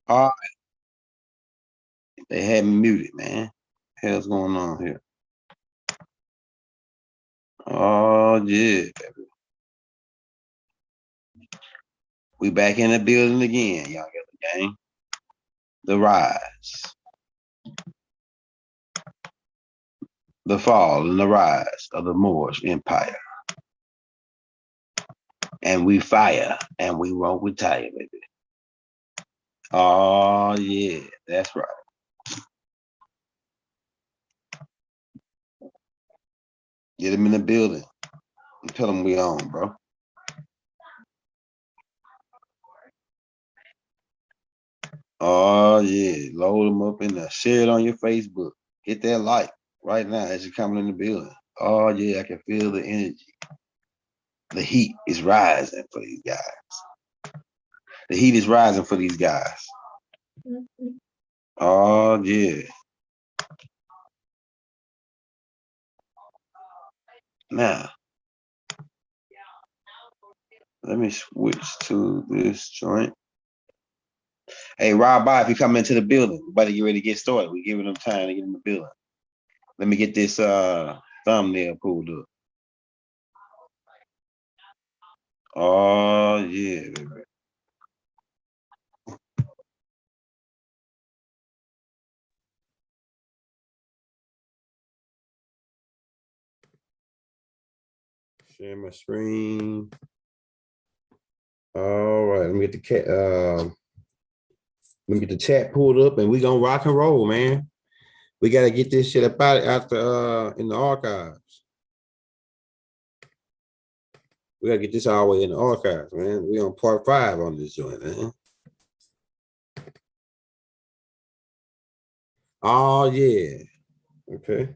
All right, they had me muted, man. Hell's going on here? Oh yeah, baby. We back in the building again, y'all get the game. The rise, the fall, and the rise of the Moorish Empire. And we fire, and we won't retire, baby. Oh yeah, that's right. Get them in the building and tell them we on, bro. Oh yeah, load them up in there. Share it on your Facebook. Hit that like right now as you're coming in the building. Oh yeah, I can feel the energy. The heat is rising for these guys. The heat is rising for these guys. Oh yeah. Now, let me switch to this joint. Hey, Rob, if you come into the building, we about to get ready to get started. We're giving them time to get in the building. Let me get this thumbnail pulled up. Oh yeah, baby. Share my screen. All right, let me get the chat pulled up, and we gonna rock and roll, man. We gotta get this shit up out in the archives. We gotta get this all the way in the archives, man. We on part 5 on this joint, man. Oh yeah. Okay.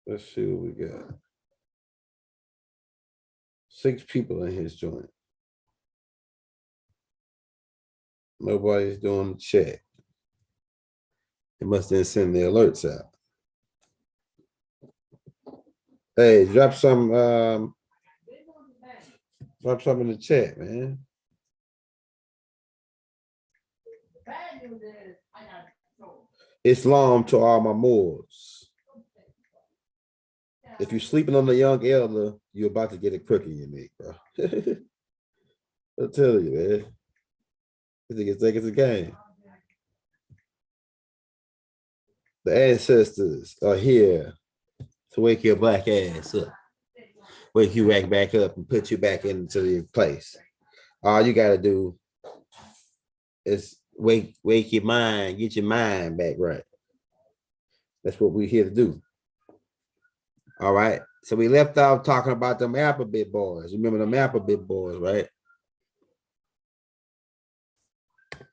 Let's see what we got. 6 people in his joint. Nobody's doing the chat. They must then send the alerts out. Hey, drop some in the chat, man. Islam to all my Moors. If you're sleeping on the young elder, you're about to get a crook in your neck, bro. I'll tell you, man. I think it's a game. The ancestors are here to wake your black ass up. Wake you back up and put you back into your place. All you got to do is wake your mind, get your mind back right. That's what we're here to do. All right. So we left off talking about them alphabet boys. Remember them alphabet boys, right?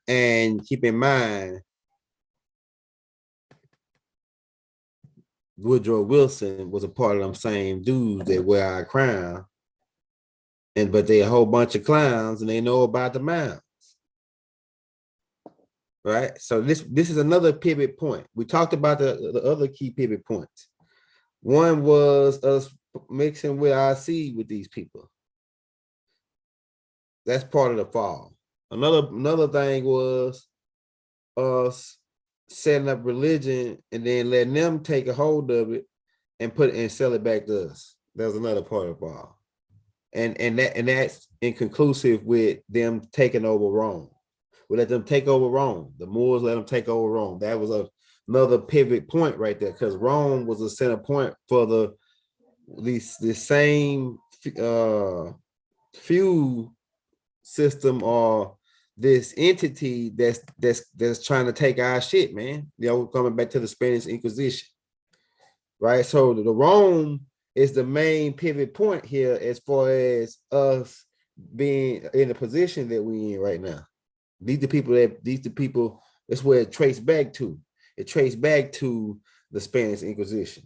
And keep in mind, Woodrow Wilson was a part of them same dudes that wear our crown. But they a whole bunch of clowns and they know about the mounds. Right? So this is another pivot point. We talked about the other key pivot points. One was us mixing with our seed with these people. That's part of the fall. Another thing was us setting up religion and then letting them take a hold of it and sell it back to us. That was another part of the fall. And that's inconclusive with them taking over Rome. We let them take over Rome. The Moors let them take over Rome. That was another pivot point right there, because Rome was a center point for the same feud system or this entity that's trying to take our shit, man. You know, coming back to the Spanish Inquisition, right? So the Rome is the main pivot point here as far as us being in the position that we're in right now. These the people, that's where it traced back to. It traced back to the Spanish Inquisition.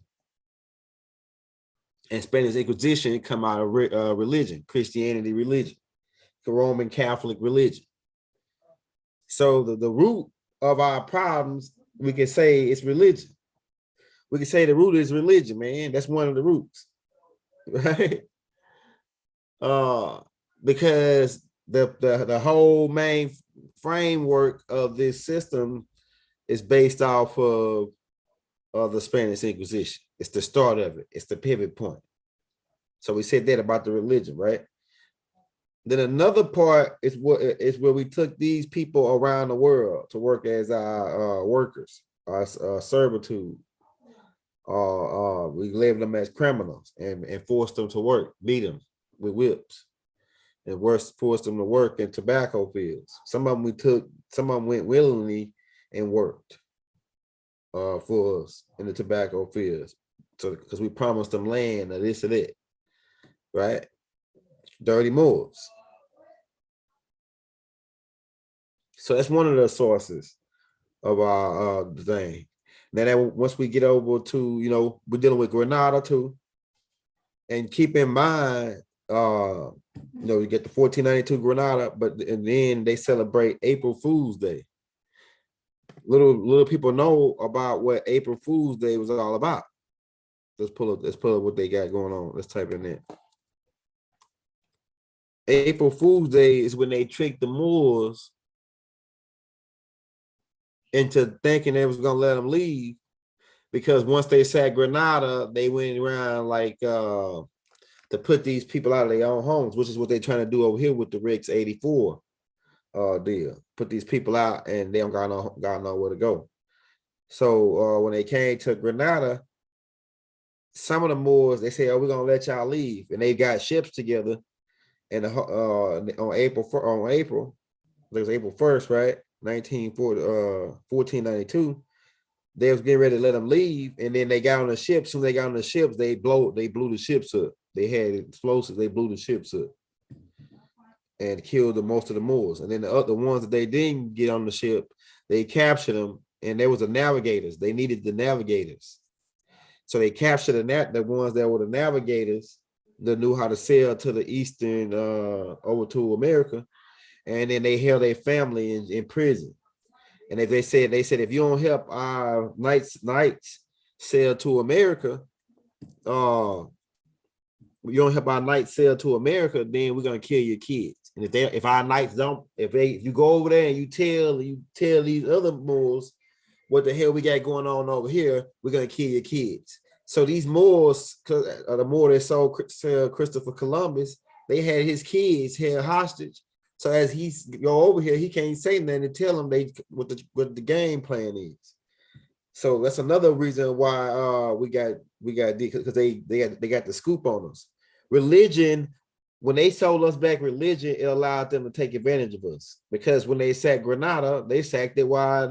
And Spanish Inquisition come out of religion, Christianity religion, the Roman Catholic religion. So the root of our problems, we can say it's religion. We can say the root is religion, man. That's one of the roots, right? because the whole main framework of this system is based off of the Spanish Inquisition. It's the start of it. It's the pivot point. So we said that about the religion, right? Then another part is where we took these people around the world to work as our workers, our servitude. We labeled them as criminals and forced them to work, beat them with whips, and forced them to work in tobacco fields. Some of them went willingly and worked for us in the tobacco fields. So because we promised them land or this or that, right? Dirty Moors. So that's one of the sources of our thing. Now that once we get over to, we're dealing with Granada too. And keep in mind, you get the 1492 Granada, and then they celebrate April Fool's Day. Little people know about what April Fool's Day was all about. Let's pull up what they got going on. Let's type in there. April Fool's Day is when they tricked the Moors into thinking they was gonna let them leave, because once they sacked Granada, they went around like to put these people out of their own homes, which is what they're trying to do over here with the Rex 84 deal. Put these people out and they don't got nowhere to go. So when they came to Granada, some of the Moors, they say, "Oh, we're gonna let y'all leave," and they got ships together. And on April, I think it was April 1st, right? 1492. They was getting ready to let them leave, and then they got on the ships. When they got on the ships, they blew the ships up. They had explosives. They blew the ships up and killed most of the Moors. And then the other ones that they didn't get on the ship, they captured them. And there was the navigators. They needed the navigators, so they captured the ones that were the navigators that knew how to sail to the eastern over to America, and then they held their family in prison. And if they said if you don't help our knights sail to America, you don't help our knights sail to America, then we're gonna kill your kids. And if our knights don't, if you go over there and you tell these other Moors what the hell we got going on over here, we're gonna kill your kids. So these Moors, the Moor that sold Christopher Columbus, they had his kids held hostage. So as he's go over here, he can't say nothing and tell them what the game plan is. So that's another reason why we got because they got the scoop on us. Religion, when they sold us back religion, it allowed them to take advantage of us, because when they sacked Granada, they sacked it while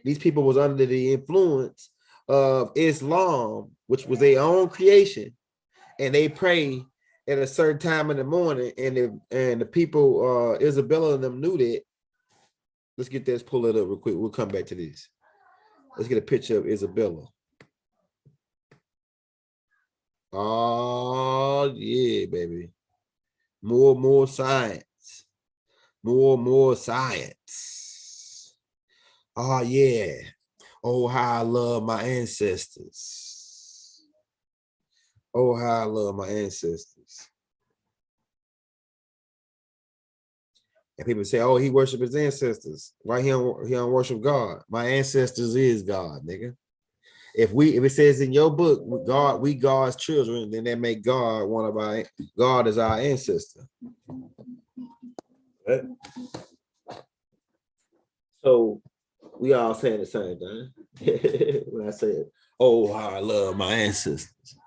these people was under the influence of Islam, which was their own creation, and they pray at a certain time in the morning, and the people, Isabella and them knew that. Let's get this, pull it up real quick. We'll come back to this. Let's get a picture of Isabella. Oh yeah, baby. More science. More science. Oh yeah. Oh, how I love my ancestors. Oh, how I love my ancestors. And people say, "Oh, he worship his ancestors. Why he don't worship God?" My ancestors is God, nigga. If it says in your book, we God's children, then that make God God is our ancestor. Right? So we all saying the same thing. When I say, "Oh, how I love my ancestors."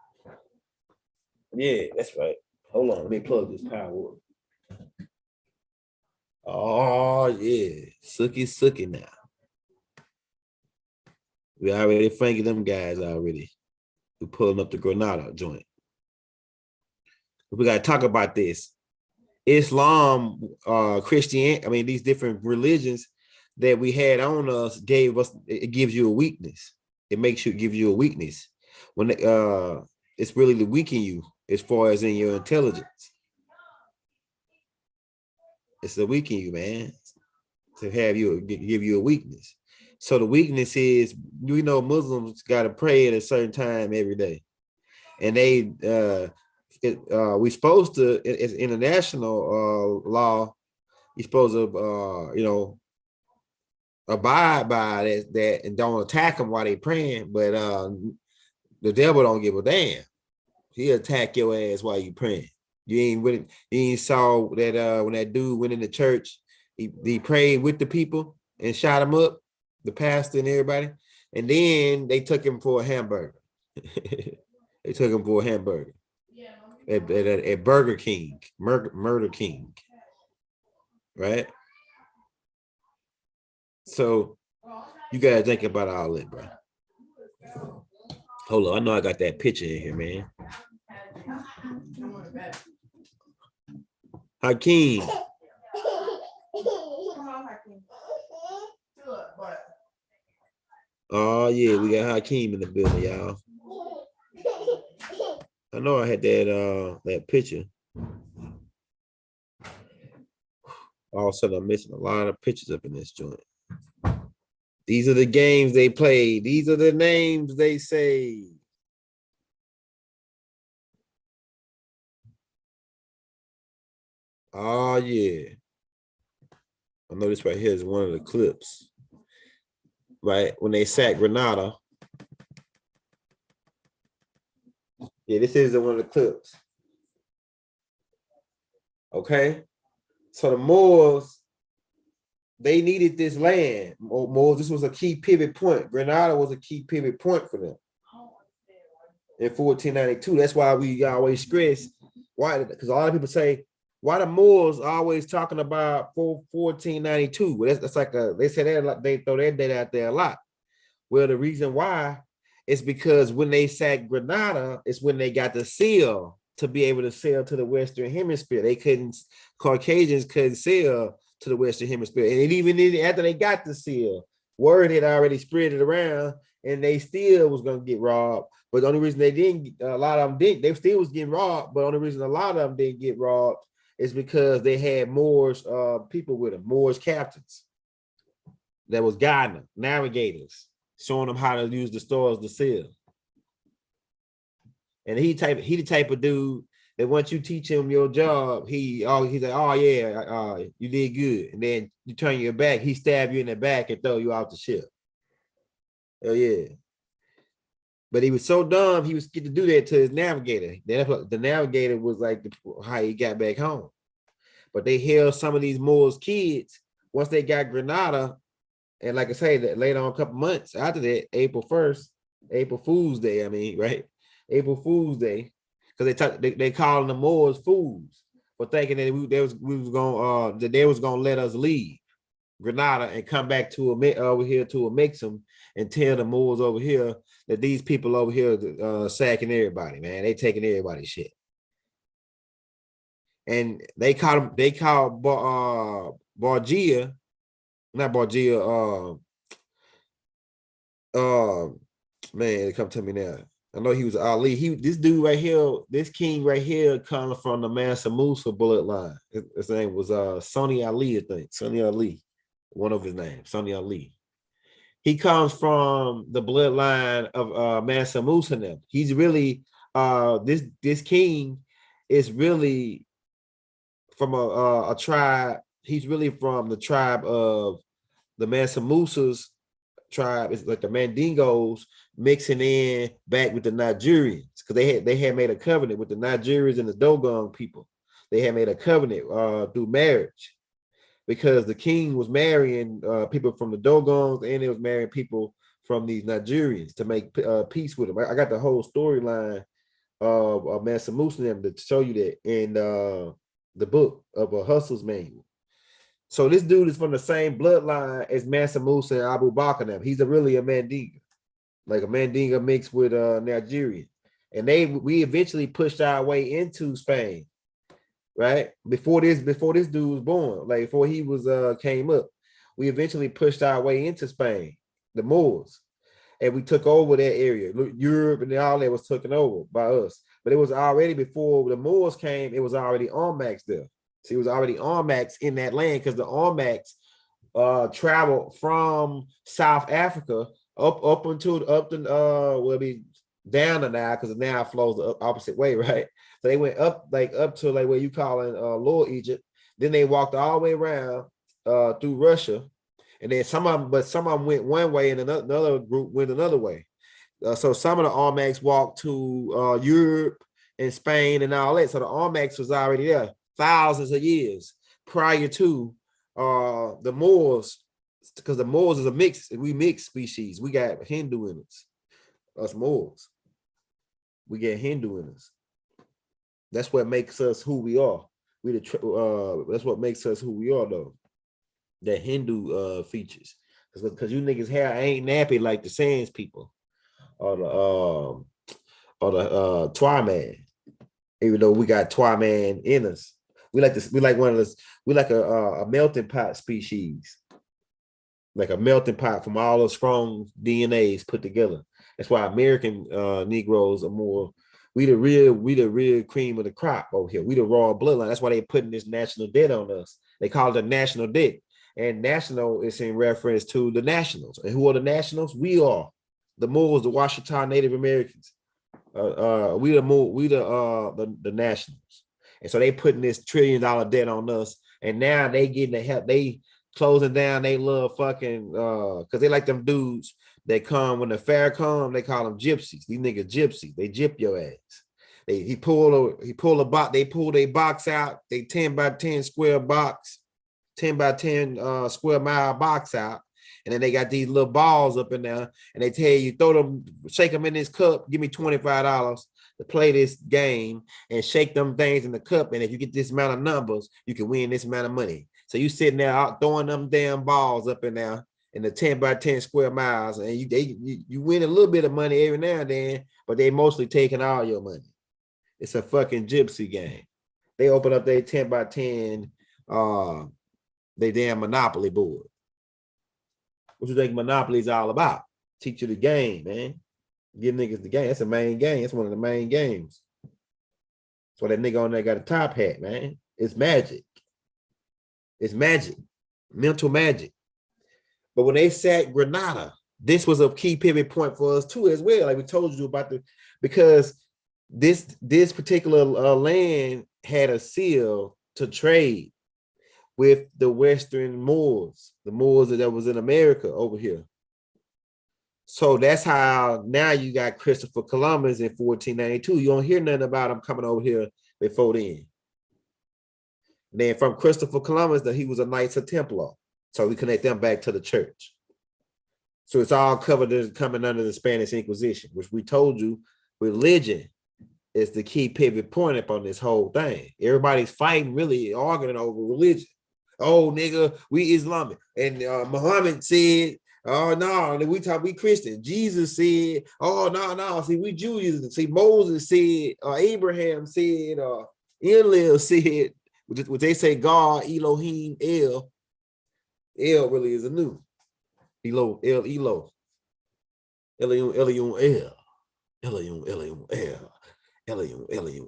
Yeah, that's right. Hold on, let me plug this power. Oh yeah, Sookie now. We already thanking them guys already. We're pulling up the Granada joint. We gotta talk about this. Islam, Christianity, these different religions that we had on us it gives you a weakness. It gives you a weakness. When it's really to weaken you as far as in your intelligence. It's to weaken you, man. To give you a weakness. So the weakness is, Muslims got to pray at a certain time every day. And they we supposed to, it's international law, you're supposed to abide by that and don't attack them while they praying. But the devil don't give a damn. He'll attack your ass while you praying. You ain't saw that when that dude went in the church, he prayed with the people and shot him up, the pastor and everybody, and then they took him for a hamburger. They took him for a hamburger at Burger King, Murder King, right? So you gotta think about all that, bro. Hold on, I know I got that picture in here, man. Hakeem. Oh yeah, we got Hakeem in the building, y'all. I know I had that picture. All of a sudden, I'm missing a lot of pictures up in this joint. These are the games they play. These are the names they say. Oh yeah. I know this right here is one of the clips. Right when they sacked Grenada. Yeah, this is one of the clips. Okay. So the Moors, they needed this land. Moors, this was a key pivot point. Grenada was a key pivot point for them. In 1492. That's why we always stress why, because a lot of people say, why the Moors always talking about 1492? Well, that's like they say that they throw that date out there a lot. Well, the reason why is because when they sacked Grenada, it's when they got the seal to be able to sail to the Western Hemisphere. Caucasians couldn't sail to the Western Hemisphere. And even after they got the seal, word had already spread it around and they still was going to get robbed. But the only reason they didn't, a lot of them didn't, they still was getting robbed. But the only reason a lot of them didn't get robbed is because they had Moorish people with them, Moorish captains that was guiding them, navigators, showing them how to use the stores to sail. And he the type of dude that once you teach him your job, he's like, oh yeah, you did good. And then you turn your back, he stab you in the back and throw you off the ship. Oh yeah. But he was so dumb, he was get to do that to his navigator. The navigator was like how he got back home. But they held some of these Moors kids once they got Grenada. And like I say, that later on, a couple months after that, April 1st, April Fool's Day, right? April Fool's Day, because they calling the Moors fools for thinking that they was gonna let us leave Grenada and come back to over here to a Mixum and tell the Moors over here that these people over here sacking everybody, man. They taking everybody's shit. And they called Bargia, not Bargia, man, it come to me now. I know he was Ali. This dude right here, this king right here comes from the Mansa Musa bloodline. His name was Sonny Ali, I think. Sonny Ali, one of his names, Sonny Ali. He comes from the bloodline of Mansa Musa now. He's really this king is really from a tribe. He's really from the tribe of the Mansa Musa's tribe. It's like the Mandingos mixing in back with the Nigerians, because they had made a covenant with the Nigerians and the Dogon people. They had made a covenant through marriage, because the king was marrying people from the Dogons and they was marrying people from these Nigerians to make peace with them. I got the whole storyline of Mansa Musa to show you that in the book of a Hustle's Manual. So this dude is from the same bloodline as Mansa Musa and Abu Bakr. He's really a Mandinga, like a Mandinga mixed with Nigerian. And we eventually pushed our way into Spain, right? Before this dude was born, like before he was came up, we eventually pushed our way into Spain, the Moors, and we took over that area. Europe and all that was taken over by us. But it was already before the Moors came. It was already Armax there. So it was already Armax in that land, because the Armax traveled from South Africa up the down the Nile because the Nile flows the opposite way, right? So they went up to like where you call in Lower Egypt. Then they walked all the way around through Russia, and then some of them went one way, and another group went another way. So some of the Olmecs walked to Europe and Spain and all that. So the Olmecs was already there thousands of years prior to the Moors, because the Moors is a mix. We mixed species. We got Hindu in us Moors. We get Hindu in us. That's what makes us who we are. That's what makes us who we are, though. The Hindu features, because you niggas hair ain't nappy like the Sands people or the Twyman. Even though we got Twyman in us, we like this. We like one of those. We like a melting pot species, like a melting pot from all those strong DNAs put together. That's why American Negroes are more. We the real cream of the crop over here. We the raw bloodline. That's why they putting this national debt on us. They call it a national debt. And national is in reference to the nationals. And who are the nationals? We are the Moors, the Washita Native Americans. We the nationals. And so they putting this $1 trillion debt on us. And now they getting the help. They closing down. They love fucking because they like them dudes. They come when the fair come, they call them gypsies. These niggas gypsies. They gyp your ass. He pull a box. They pull a box out. They 10 by 10 square box, 10 by 10 square mile box out, and then they got these little balls up in there, and they tell you throw them, shake them in this cup. Give me $25 to play this game, and shake them things in the cup. And if you get this amount of numbers, you can win this amount of money. So you sitting there out throwing them damn balls up in there. In the 10 by 10 square miles, and you win a little bit of money every now and then, but they mostly taking all your money. It's a fucking gypsy game. They open up their 10 by 10, they damn Monopoly board. What you think Monopoly is all about? Teach you the game, man. Give niggas the game. That's the main game. That's one of the main games. So that nigga on there got a top hat, man. It's magic. It's magic. Mental magic. But when they sat Granada, this was a key pivot point for us too, as well. Like we told you about because this particular land had a seal to trade with the Western Moors, the Moors that was in America over here. So that's how now you got Christopher Columbus in 1492. You don't hear nothing about him coming over here before then. And then from Christopher Columbus, that he was a Knights of Templar. So we connect them back to the church. So it's all covered as coming under the Spanish Inquisition, which we told you religion is the key pivot point up on this whole thing. Everybody's fighting, really arguing over religion. Oh, nigga, we Islamic. And Muhammad said, oh, no, we Christian. Jesus said, oh, no, see, we Jews. See, Moses said, Abraham said, Enlil said, which they say God, Elohim, El. El really is a new. Elo, Elium, El. Elium, El. Elium, El. Elium,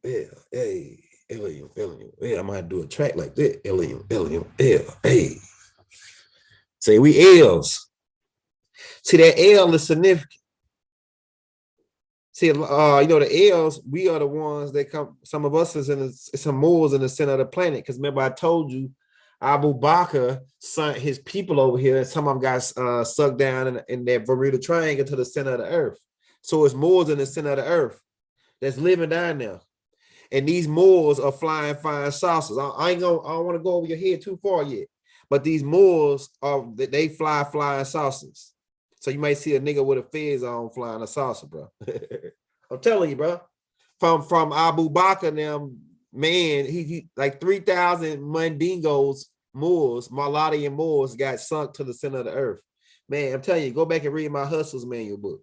El. Hey, Elium, El. I might do a track like that. Elium, El. Hey. Say we L's. See, that L is significant. See, the L's, we are the ones that come, some of us is some Moors in the center of the planet. Because remember, I told you, Abu Bakr sent his people over here, and some of them got sucked down in that Bermuda Triangle to the center of the earth. So it's Moors in the center of the earth that's living down there. And these Moors are flying saucers. I don't want to go over your head too far yet. But these Moors they flying saucers. So you might see a nigga with a fez on flying a saucer, bro. I'm telling you, bro. From Abu Bakr now, man, he like 3,000 Mandingos, Moors, Maladian Moors got sunk to the center of the earth. Man, I'm telling you, go back and read my Hustles manual book.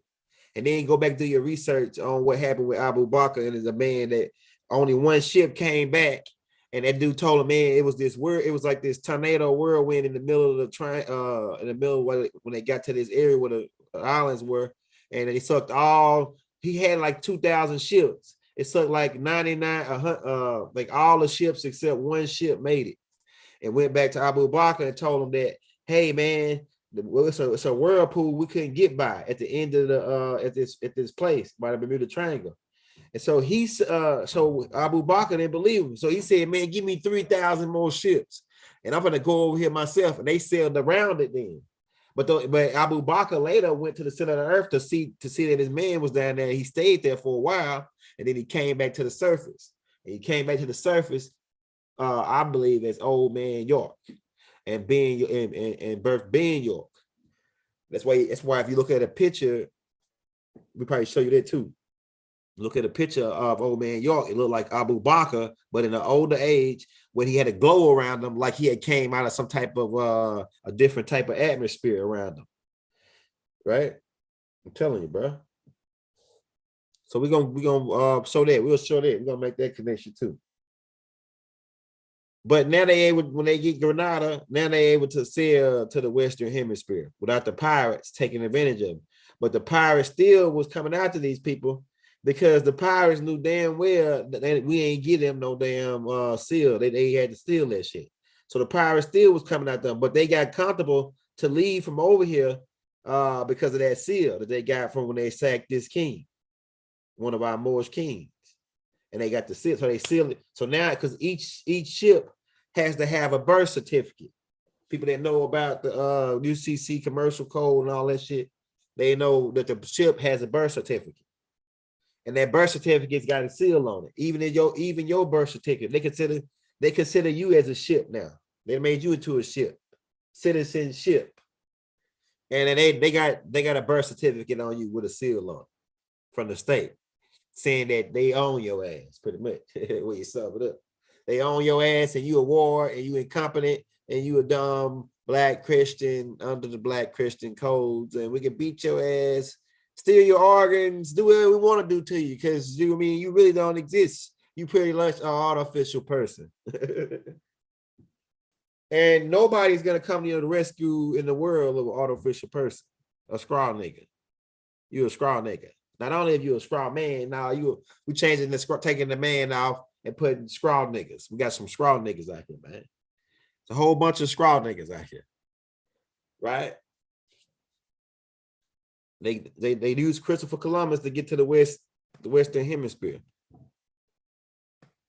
And then go back and do your research on what happened with Abu Bakr. And it's a man that only one ship came back. And that dude told him, man, it was like this tornado whirlwind in the middle of the when they got to this area where the islands were. And they sucked he had like 2,000 ships. It sucked like 99, like all the ships except one ship made it and went back to Abu Bakr and told him that, hey, man, It's a whirlpool we couldn't get by at the end of the at this place by the Bermuda Triangle. And so so Abu Bakr didn't believe him. So he said, man, give me 3,000 more ships. And I'm gonna go over here myself. And they sailed around it then. But Abu Bakr later went to the center of the earth to see that his man was down there. He stayed there for a while, and then he came back to the surface. And he came back to the surface, I believe, as Old Man York, and birthed Ben York. That's why if you look at a picture, we probably show you that too. Look at a picture of Old Man York. It looked like Abu Bakr, but in an older age, when he had a glow around him, like he had came out of some type of a different type of atmosphere around him. Right? I'm telling you, bro. So we're gonna show that. We'll show that. We're gonna make that connection too. But now they able, when they get Grenada, now they able to sail to the Western Hemisphere without the pirates taking advantage of them. But the pirates still was coming after these people, because the pirates knew damn well that we ain't give them no damn seal. They had to steal that shit. So the pirates still was coming at them, but they got comfortable to leave from over here because of that seal that they got from when they sacked this king, one of our Moorish kings. And they got the seal, so they sealed it. So now, because each ship has to have a birth certificate. People that know about the UCC commercial code and all that shit, they know that the ship has a birth certificate. And that birth certificate's got a seal on it. Even your birth certificate, they consider you as a ship now. They made you into a ship, citizenship, and then they got a birth certificate on you with a seal on it from the state, saying that they own your ass, pretty much. When you sum it up, they own your ass, and you a war, and you incompetent, and you a dumb Black Christian under the Black Christian codes, and we can beat your ass, steal your organs, do whatever we want to do to you, because you really don't exist. You pretty much an artificial person. And nobody's gonna come to your rescue in the world of an artificial person, a scrawl nigga. You a scrawl nigga. Not only if you a scrawl man, now we changing taking the man off and putting scrawl niggas. We got some scrawl niggas out here, man. It's a whole bunch of scrawl niggas out here, right? They use Christopher Columbus to get to the Western Hemisphere.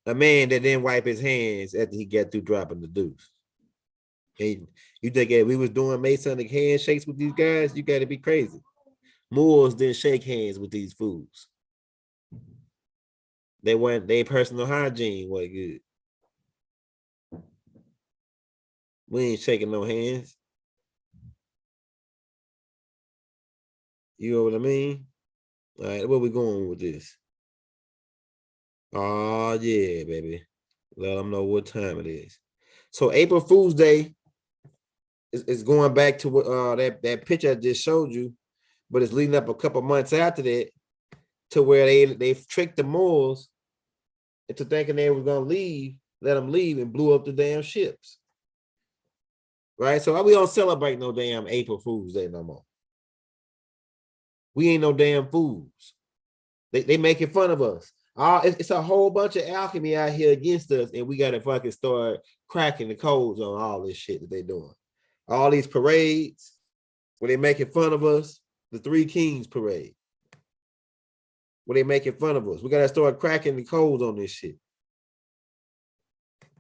A man that didn't wipe his hands after he got through dropping the deuce. And you think if we was doing Masonic handshakes with these guys, you got to be crazy. Moors didn't shake hands with these fools. Their personal hygiene wasn't good. We ain't shaking no hands. You know what I mean? All right, where we going with this? Oh yeah, baby. Let them know what time it is. So April Fool's Day is going back to that picture I just showed you, but it's leading up a couple months after that to where they tricked the Moors into thinking they were gonna let them leave, and blew up the damn ships. Right? So we don't celebrate no damn April Fool's Day no more. We ain't no damn fools. They making fun of us. It's a whole bunch of alchemy out here against us, and we gotta fucking start cracking the codes on all this shit that they doing. All these parades where they making fun of us, the Three Kings parade, where they making fun of us. We gotta start cracking the codes on this shit.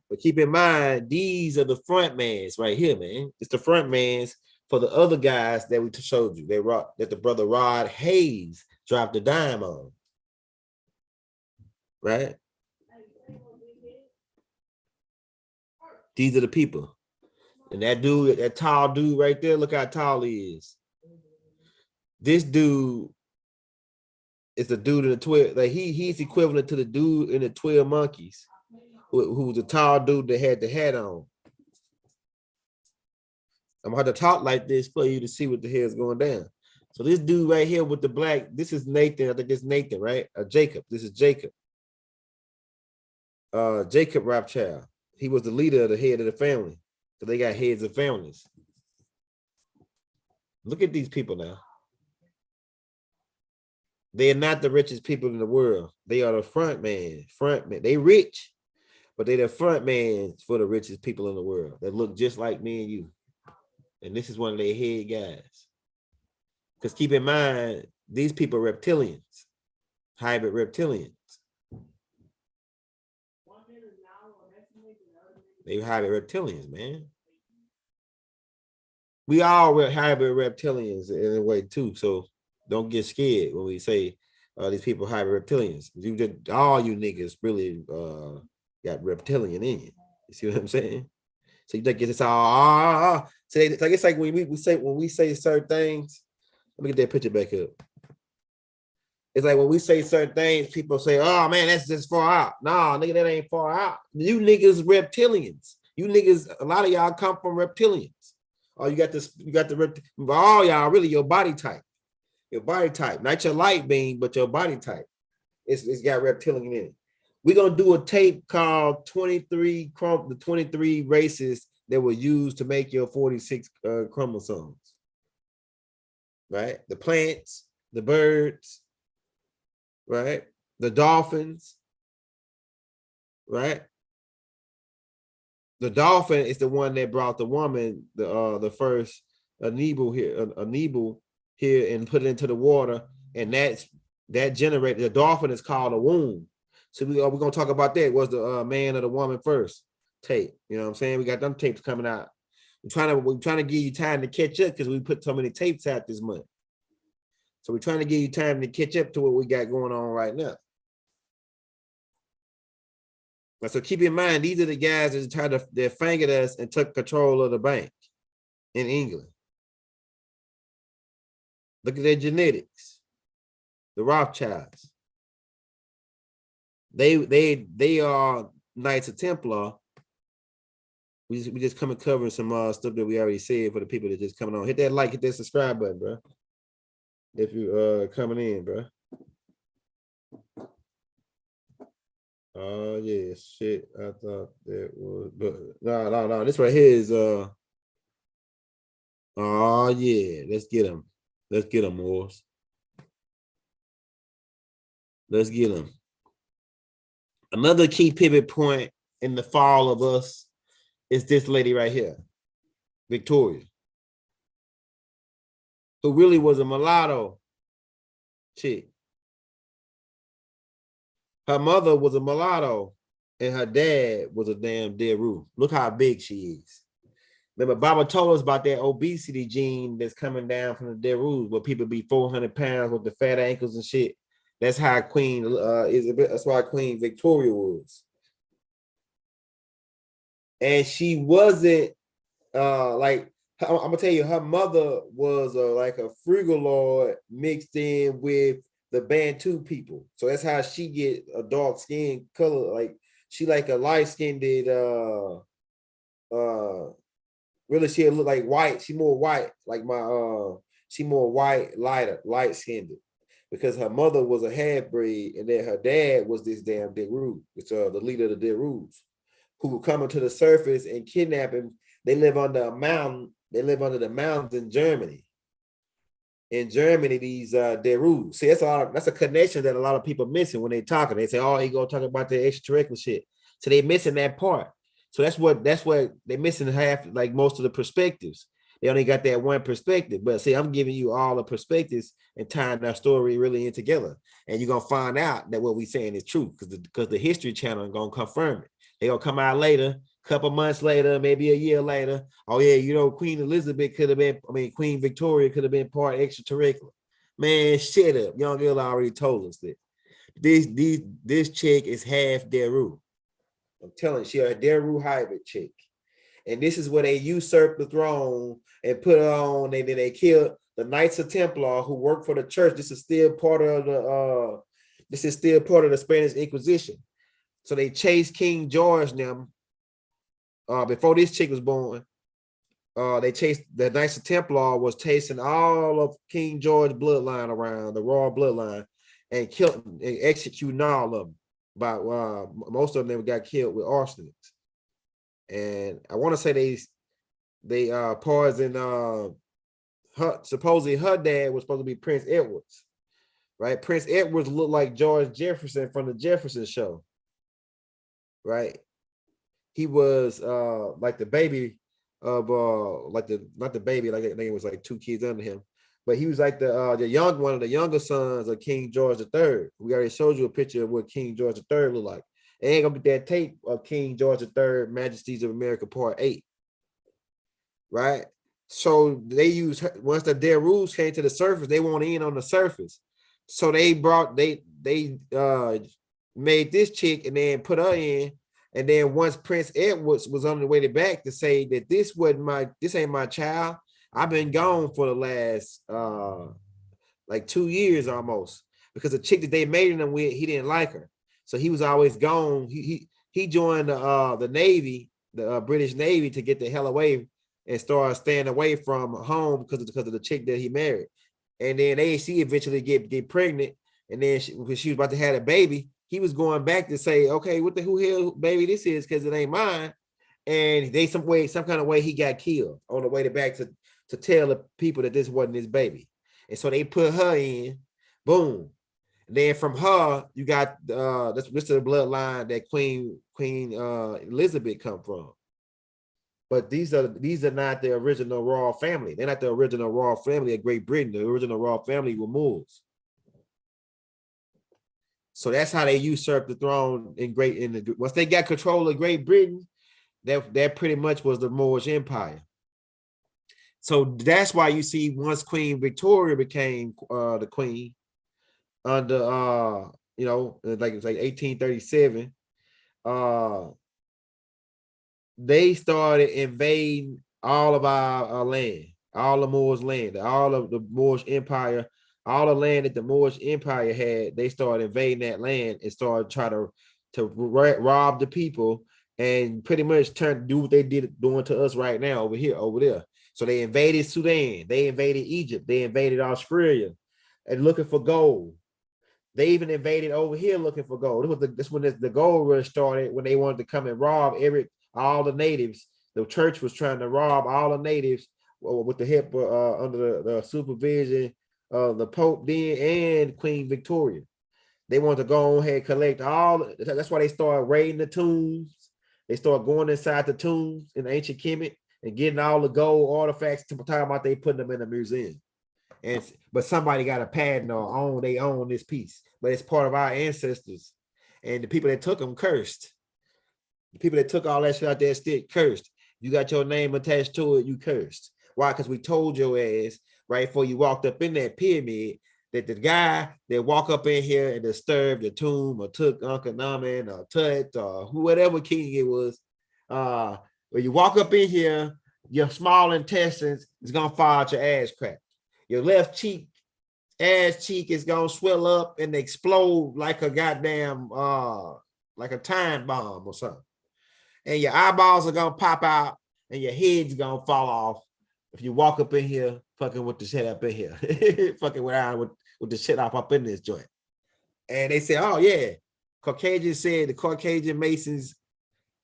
But keep in mind, these are the front mans right here, man. It's the front mans for the other guys that we showed you. That the brother Rod Hayes dropped a dime on. Right? These are the people. And that dude, that tall dude right there, look how tall he is. This dude is the dude in the 12, like he's equivalent to the dude in the 12 Monkeys, who was a tall dude that had the hat on. I'm gonna have to talk like this for you to see what the hell is going down. So this dude right here with the black, this is Nathan. I think it's Nathan, right? Jacob. This is Jacob. Jacob Rothschild. He was the leader of the head of the family. So they got heads of families. Look at these people now. They are not the richest people in the world. They are the front man. They rich, but they the front man for the richest people in the world that look just like me and you. And this is one of their head guys. Because keep in mind, these people are reptilians, hybrid reptilians. They hybrid reptilians, man. We all hybrid reptilians in a way too. So don't get scared when we say these people hybrid reptilians. All you niggas really got reptilian in you. You see what I'm saying? So you think it's all so it's like when we say certain things. Let me get that picture back up. It's like when we say certain things, people say, "Oh man, that's just far out." No, nigga, that ain't far out. You niggas reptilians. You niggas, a lot of y'all come from reptilians. Oh, you got the all y'all really your body type. Your body type, not your light beam, but your body type. It's got reptilian in it. We're gonna do a tape called 23 the 23 races that were used to make your 46 chromosomes. Right? The plants, the birds, right? The dolphins, right? The dolphin is the one that brought the woman, the first amoeba here and put it into the water, and that generated the dolphin is called a womb. So we're gonna talk about that. Was the man or the woman first tape? You know what I'm saying? We got them tapes coming out. We're trying to give you time to catch up because we put so many tapes out this month. So we're trying to give you time to catch up to what we got going on right now. But so keep in mind, these are the guys that tried to they fingered us and took control of the bank in England. Look at their genetics. The Rothschilds. They are Knights of Templar. We just come and cover some stuff that we already said for the people that just coming on. Hit that like, hit that subscribe button, bro. If you coming in, bro. Oh yeah, shit. I thought that was, but no. This right here is oh yeah. Let's get them. Let's get them, Moors. Let's get them. Another key pivot point in the fall of us is this lady right here, Victoria, who really was a mulatto chick. Her mother was a mulatto, and her dad was a damn Deru. Look how big she is. Remember, Baba told us about that obesity gene that's coming down from the Derus, where people be 400 pounds with the fat ankles and shit. That's how Queen is. That's why Queen Victoria was. And she wasn't like, I'm gonna tell you, her mother was like a Frugaloid mixed in with the Bantu people. So that's how she get a dark skin color. Like she like a light skinned really she look like white. She more white, like she more white, light skinned, because her mother was a half breed, and then her dad was this damn Deru. It's the leader of the Derus, who would come to the surface and kidnap him. They live under a mountain. They live under the mountains in Germany. In Germany, these Derus. See, that's a connection that a lot of people missing when they talking. They say, "Oh, he gonna talk about the extraterrestrial shit." So they missing that part. So that's what they're missing half, like most of the perspectives. They only got that one perspective. But see, I'm giving you all the perspectives and tying our story really in together. And you're gonna find out that what we're saying is true, because the History Channel is gonna confirm it. They're gonna come out later, a couple months later, maybe a year later. Oh yeah, you know, Queen Elizabeth could have been, Queen Victoria could have been part extraterrestrial. Man, shut up. Young Gill already told us that. This chick is half Deru. I'm telling you, she a Deru hybrid chick. And this is where they usurped the throne and put her on, and then they killed the Knights of Templar who worked for the church. This is still part of the Spanish Inquisition. So they chased King George them before this chick was born. They chased the Knights of Templar was chasing all of King George bloodline around, the royal bloodline, and killed and executing all of them. But most of them got killed with arsenic. And I want to say they poisoned supposedly her dad was supposed to be Prince Edwards, right? Prince Edwards looked like George Jefferson from the Jefferson Show, right? He was like the baby of like not the baby, like I think it was like 2 kids under him, but he was like the young one of the younger sons of King George III. We already showed you a picture of what King George III looked like. It ain't gonna be that tape of King George III, Majesties of America Part 8, right? So they use, once their rules came to the surface, they want in on the surface. So they made this chick and then put her in. And then once Prince Edward was on the way back to say that this ain't my child, I've been gone for the last like 2 years almost, because the chick that they made him with, he didn't like her, so he was always gone. He joined the Navy, the British Navy, to get the hell away and start staying away from home because of the chick that he married. And then she eventually get pregnant, and then when she was about to have a baby, he was going back to say, okay, what the who hell baby this is, because it ain't mine. And they some kind of way he got killed on the way back to tell the people that this wasn't his baby. And so they put her in, boom. And then from her, you got that's the bloodline that Queen Elizabeth come from. But these are not the original royal family. They're not the original royal family of Great Britain. The original royal family were Moors. So that's how they usurped the throne once they got control of Great Britain, that pretty much was the Moorish Empire. So that's why you see once Queen Victoria became the queen under like it's like 1837, they started invading all of our land, all the Moorish land, all of the Moorish Empire, all the land that the Moorish Empire had. They started invading that land and started trying to rob the people and pretty much do what they doing to us right now over there. So they invaded Sudan, they invaded Egypt, they invaded Australia and looking for gold. They even invaded over here looking for gold. This when the gold rush started, when they wanted to come and rob all the natives. The church was trying to rob all the natives with the help under the supervision of the Pope then and Queen Victoria. They wanted to go ahead and collect all. That's why they started raiding the tombs. They started going inside the tombs in ancient Kemet and getting all the gold artifacts. To the time about they putting them in a museum. But somebody got a patent or they own this piece, but it's part of our ancestors. And the people that took them cursed. The people that took all that shit out there stick cursed. You got your name attached to it, you cursed. Why? Because we told your ass right before you walked up in that pyramid that the guy that walk up in here and disturbed the tomb or took Uncle Naman or Tut or whatever king it was, when you walk up in here, your small intestines is gonna fall out your ass crack. Your left ass cheek is gonna swell up and explode like a goddamn like a time bomb or something. And your eyeballs are gonna pop out and your head's gonna fall off if you walk up in here fucking with the shit up in here. Fucking around with the shit up in this joint. And they say, oh yeah, the Caucasian Masons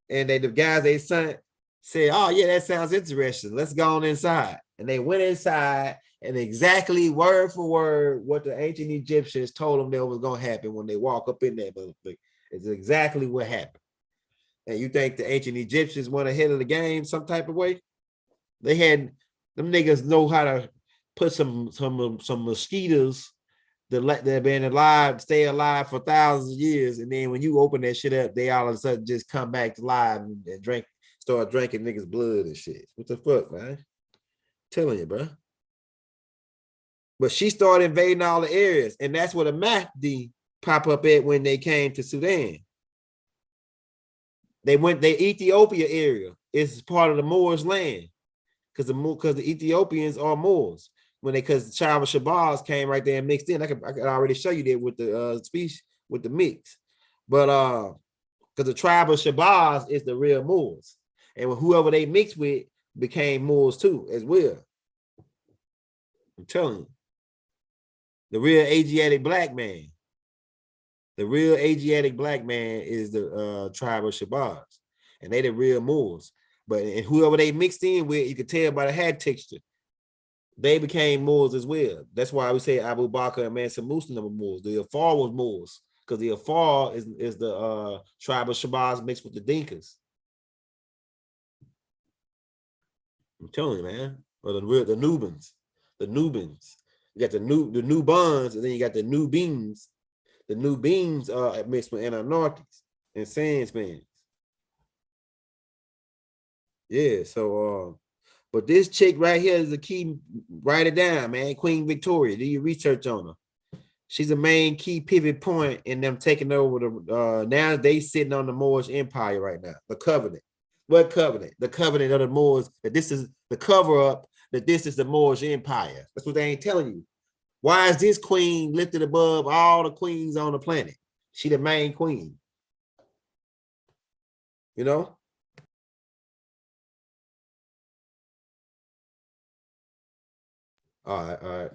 and the guys they sent said, oh yeah, that sounds interesting. Let's go on inside. And they went inside, and exactly word for word what the ancient Egyptians told them that was going to happen when they walk up in there. It's exactly what happened. And you think the ancient Egyptians went ahead of the game some type of way? They had, them niggas know how to put some mosquitoes that have been alive, stay alive for thousands of years. And then when you open that shit up, they all of a sudden just come back to life and start drinking niggas' blood and shit. What the fuck, man? I'm telling you, bro. But she started invading all the areas, and that's where the Mahdi pop up at when they came to Sudan. The Ethiopia area is part of the Moors land because the Ethiopians are Moors. Because the tribe of Shabazz came right there and mixed in. I could already show you that with the speech with the mix, but because the tribe of Shabazz is the real Moors, and whoever they mixed with became Moors too as well. I'm telling you, the real Asiatic black man. The real Asiatic black man is the tribe of Shabazz, and they the real Moors. And whoever they mixed in with, you could tell by the hat texture, they became Moors as well. That's why we say Abu Bakr and Mansa Musa were Moors. The Afar was Moors because the Afar is the tribe of Shabazz mixed with the Dinkas. I'm telling you, man. Or the Nubans. The Nubans. You got the new bonds, and then you got the new beans. The new beans are mixed with Anunnakis and Sandsmans. Yeah, so but this chick right here is the key. Write it down, man. Queen Victoria. Do your research on her. She's a main key pivot point in them taking over the now they sitting on the Moorish Empire right now. The covenant. What covenant? The covenant of the Moors, that this is the cover-up, that this is the Moorish Empire. That's what they ain't telling you. Why is this queen lifted above all the queens on the planet? She the main queen. You know? All right.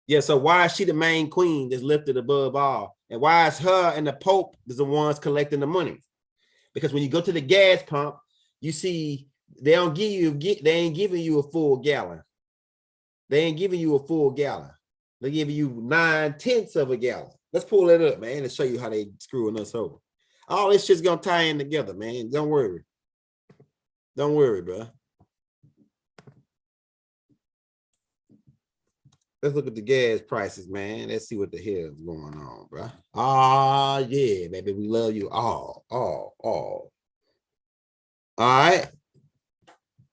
Yeah, so why is she the main queen that's lifted above all? And why is her and the Pope is the ones collecting the money? Because when you go to the gas pump, you see they ain't giving you a full gallon. They ain't giving you a full gallon. They're giving you 9/10 of a gallon. Let's pull it up, man, and show you how they screwing us over. All this shit's gonna tie in together, man. Don't worry. Don't worry, bro. Let's look at the gas prices, man. Let's see what the hell is going on, bro. Ah, yeah, baby. We love you all. All right.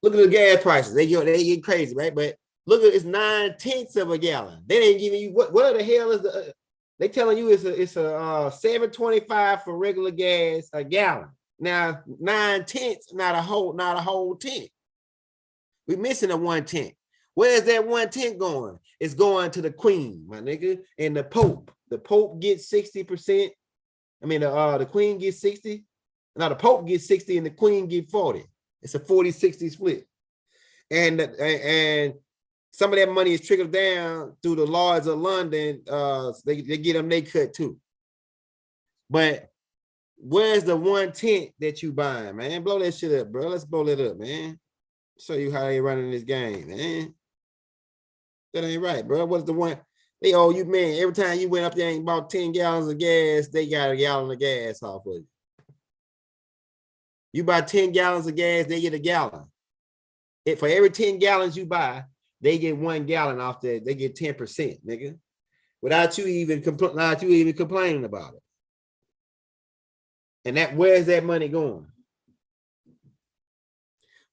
Look at the gas prices. They get crazy, right? But look at it's 9/10 of a gallon. They ain't giving you what the hell is the they telling you it's a $7.25 for regular gas a gallon. Now 9/10, not a whole tenth. We missing a 1/10. Where's that 1/10 going? It's going to the queen, my nigga, and the Pope. The Pope gets 60%. I mean, the queen gets 60. Now the Pope gets 60 and the queen get 40. It's a 40-60 split. And some of that money is trickled down through the Lords of London. They get them they cut too. But where's the 1/10 that you buying, man? Blow that shit up, bro. Let's blow it up, man. Show you how they running this game, man. That ain't right, bro. What's the one? They owe you, man. Every time you went up there and bought 10 gallons of gas, they got a gallon of gas off of you. You buy 10 gallons of gas, they get a gallon. For every 10 gallons you buy, they get 1 gallon off that. They get 10%, nigga. Without you even complaining about it. And where's that money going?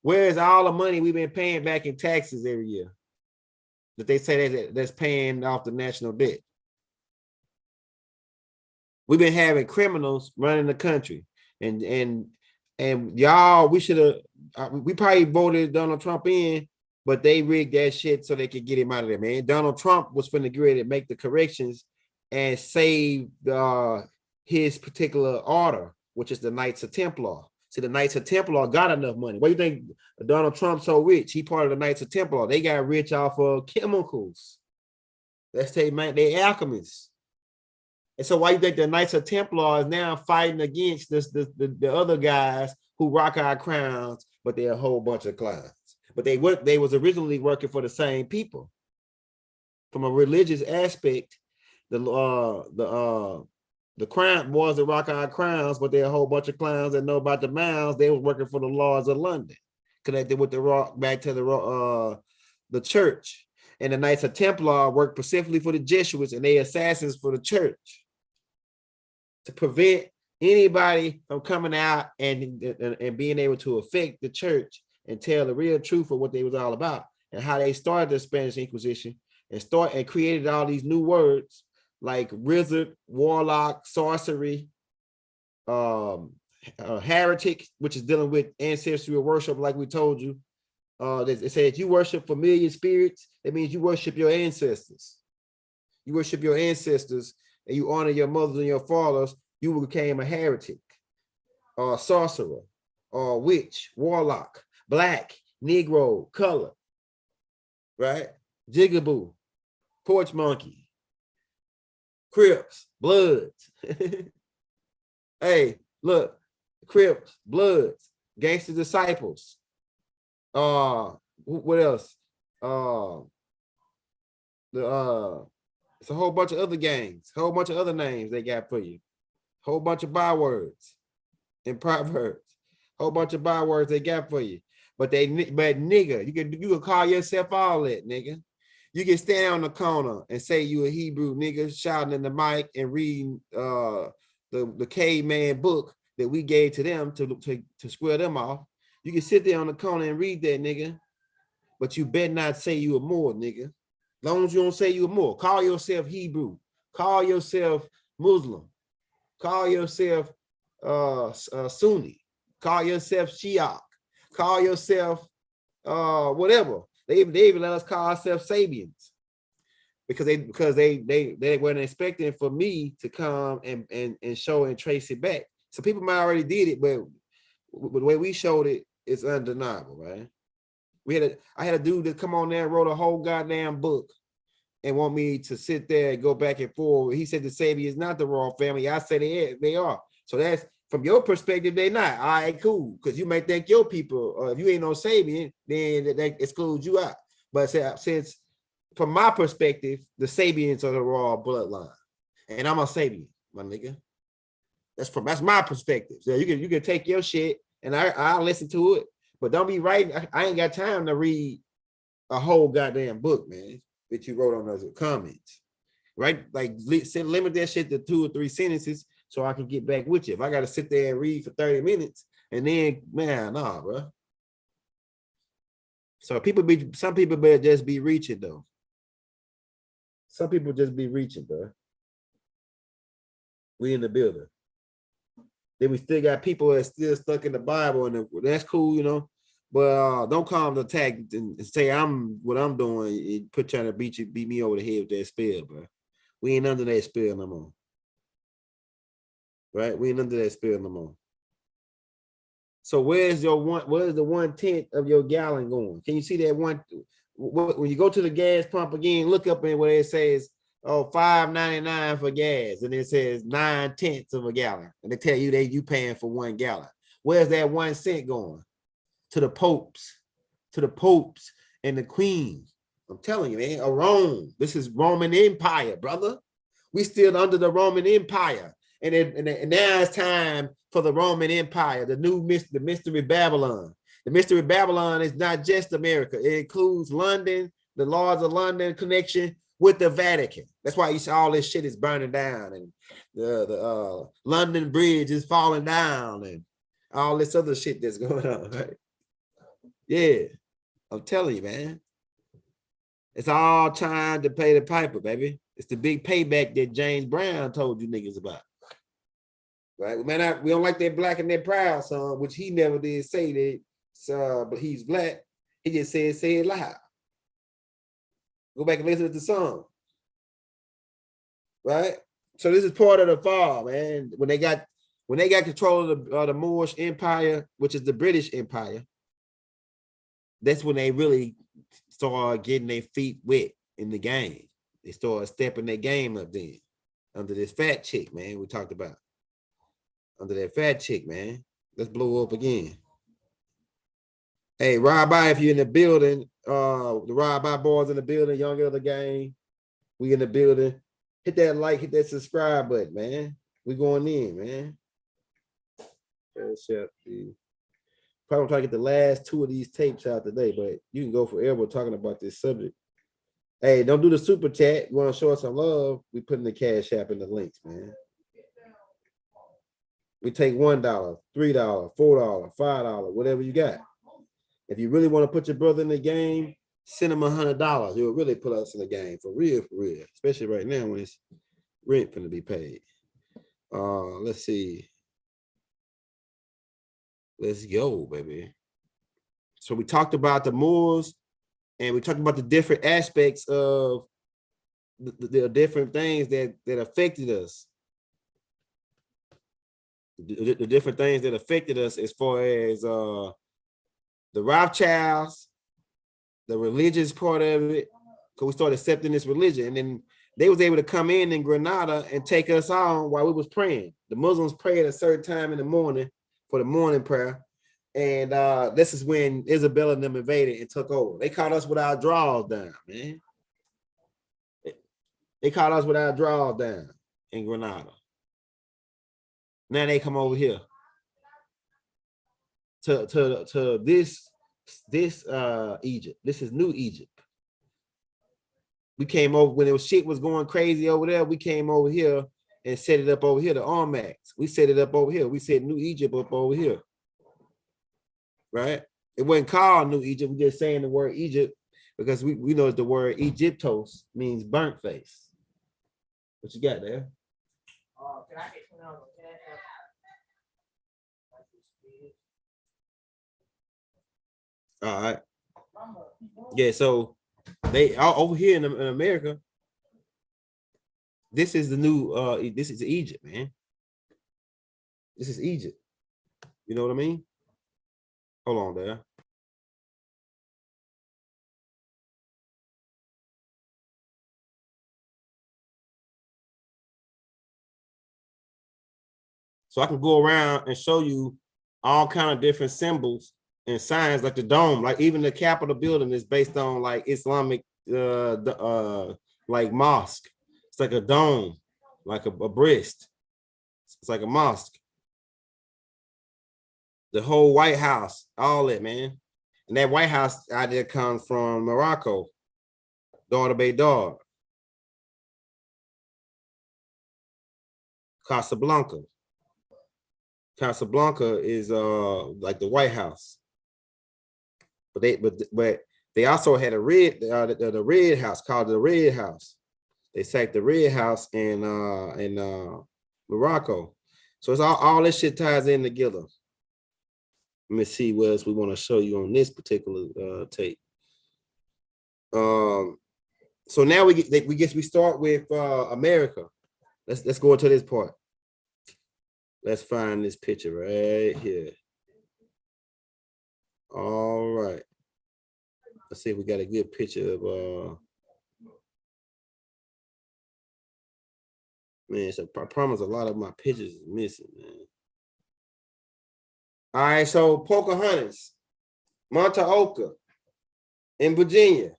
Where's all the money we've been paying back in taxes every year? That they say that's paying off the national debt. We've been having criminals running the country, and y'all, we probably voted Donald Trump in, but they rigged that shit so they could get him out of there, man. Donald Trump was finna get ready to make the corrections and save his particular order, which is the Knights of Templar. See, the Knights of Templar got enough money. What do you think Donald Trump's so rich? He part of the Knights of Templar. They got rich off of chemicals. That's they alchemists. And so why you think the Knights of Templar is now fighting against the other guys who rock our crowns, but they're a whole bunch of clowns. But they was originally working for the same people. From a religious aspect, the crown boys that rock our crowns, but they're a whole bunch of clowns that know about the mounds. They was working for the Lords of London, connected with the rock back to the church. And the Knights of Templar worked specifically for the Jesuits, and they assassins for the church to prevent anybody from coming out and being able to affect the church and tell the real truth of what they was all about and how they started the Spanish Inquisition and created all these new words like wizard, warlock, sorcery, heretic, which is dealing with ancestral worship, like we told you. It says you worship familiar spirits. That means you worship your ancestors. You worship your ancestors and you honor your mothers and your fathers. You became a heretic, or sorcerer, or witch, warlock, black, Negro, color, right? Jigaboo, porch monkey, Crips, Bloods. Hey, look, Crips, Bloods, Gangster Disciples. What else? It's a whole bunch of other gangs, a whole bunch of other names they got for you. Whole bunch of bywords and proverbs. Whole bunch of bywords they got for you. but nigga, you can call yourself all that, nigga. You can stand on the corner and say you a Hebrew nigga, shouting in the mic and reading the caveman book that we gave to them to square them off. You can sit there on the corner and read that, nigga, but you better not say you a Moor, nigga. As long as you don't say you a Moor, call yourself Hebrew, call yourself Muslim, call yourself Sunni, call yourself Shiite, call yourself whatever. They even let us call ourselves Sabians because they weren't expecting for me to come and show and trace it back. So people might already did it, but the way we showed it, it's undeniable, right? I had a dude that come on there and wrote a whole goddamn book and want me to sit there and go back and forth. He said the Sabi is not the royal family. I said they are. So that's from your perspective, they not. All right, cool. Because you may think your people, if you ain't no Sabian, then that excludes you out. But since from my perspective, the Sabians are the royal bloodline, and I'm a Sabian, my nigga. That's my perspective. So you can take your shit and I'll listen to it, but don't be writing. I ain't got time to read a whole goddamn book, man, that you wrote on those comments, right? Like limit that shit to 2 or 3 sentences so I can get back with you. If I got to sit there and read for 30 minutes and then, man, nah, bro. So some people better just be reaching though. Some people just be reaching, bro. We in the building. Then we still got people that are still stuck in the Bible, and that's cool, you know. But don't come to attack and say what I'm doing. Trying to beat me over the head with that spell, bro. We ain't under that spell no more. Right? We ain't under that spell no more. So where's the 1/10 of your gallon going? Can you see that one? When you go to the gas pump again, look up in where it says, $5.99 for gas, and it says 9/10 of a gallon, and they tell you you paying for 1 gallon. Where's that 1 cent going? To the popes and the queen. I'm telling you, man, Rome. This is Roman Empire, brother. We still under the Roman Empire, and now it's time for the Roman Empire, the mystery Babylon. The mystery Babylon is not just America; it includes London, the Lords of London connection with the Vatican. That's why you see all this shit is burning down, and the London Bridge is falling down, and all this other shit that's going on, right? Yeah, I'm telling you, man. It's all time to pay the piper, baby. It's the big payback that James Brown told you niggas about. Right? Man, we don't like that Black and that Proud song, which he never did say that, but he's black. He just said, say it loud. Go back and listen to the song. Right? So this is part of the fall, man. When they got control of the Moorish Empire, which is the British Empire, that's when they really started getting their feet wet in the game. They started stepping their game up then. Under this fat chick, man, we talked about. Under that fat chick, man. Let's blow up again. Hey, ride by if you're in the building. The ride by boys in the building, Young Elder Gang. We in the building. Hit that like, hit that subscribe button, man. We going in, man. Probably try to get the last 2 of these tapes out today, but you can go forever talking about this subject. Hey, don't do the super chat. You want to show us some love? We put in the Cash App in the links, man. We take $1, $3, $4, $5, whatever you got. If you really want to put your brother in the game, send him $100. It will really put us in the game for real, especially right now when it's rent going to be paid. Let's see. Let's go, baby. So we talked about the Moors, and we talked about the different aspects of the different things that affected us. The different things that affected us as far as the Rothschilds, the religious part of it, because we started accepting this religion, and then they was able to come in Granada and take us on while we was praying. The Muslims prayed at a certain time in the morning for the morning prayer, and this is when Isabella and them invaded and took over. They caught us with our drawers down, man. They caught us with our drawers down in Granada. Now they come over here to this this Egypt. This is New Egypt. We came over when shit was going crazy over there. We came over here and set it up over here, the Armax. We set it up over here. We set New Egypt up over here. Right? It wasn't called New Egypt. We're just saying the word Egypt because we know the word Egyptos means burnt face. What you got there? Can I get all right. Yeah, so they are over here in America. This is the new this is Egypt, man. This is Egypt. You know what I mean? Hold on there. So I can go around and show you all kind of different symbols and signs, like the dome, like even the Capitol building is based on like Islamic like mosque. It's like a dome, like a breast. It's like a mosque. The whole White House, all that, man. And that White House idea comes from Morocco, Dar Beydar, Casablanca. Casablanca is like the White House, but they also had a red the Red House, called the Red House. They sacked the Red House in Morocco. So it's all this shit ties in together. Let me see what else we want to show you on this particular tape. So now we start with America. Let's go into this part. Let's find this picture right here. All right. Let's see if we got a good picture of man, so I promise a lot of my pictures is missing, man. All right, so Pocahontas, Montaoka in Virginia.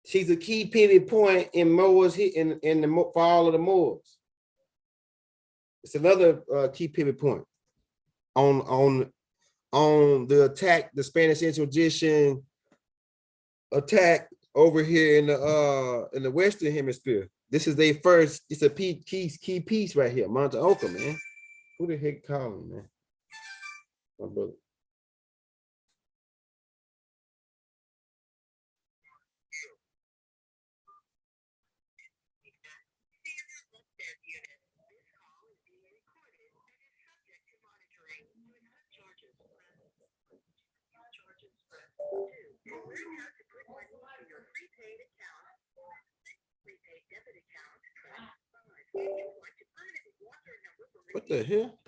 She's a key pivot point in Moors in the fall of the Moors. It's another key pivot point on the attack, the Spanish introduction attack over here in the Western Hemisphere. This is their first. It's a key piece right here, Montaoka, man. Who the heck calling, man? My brother. What the hell?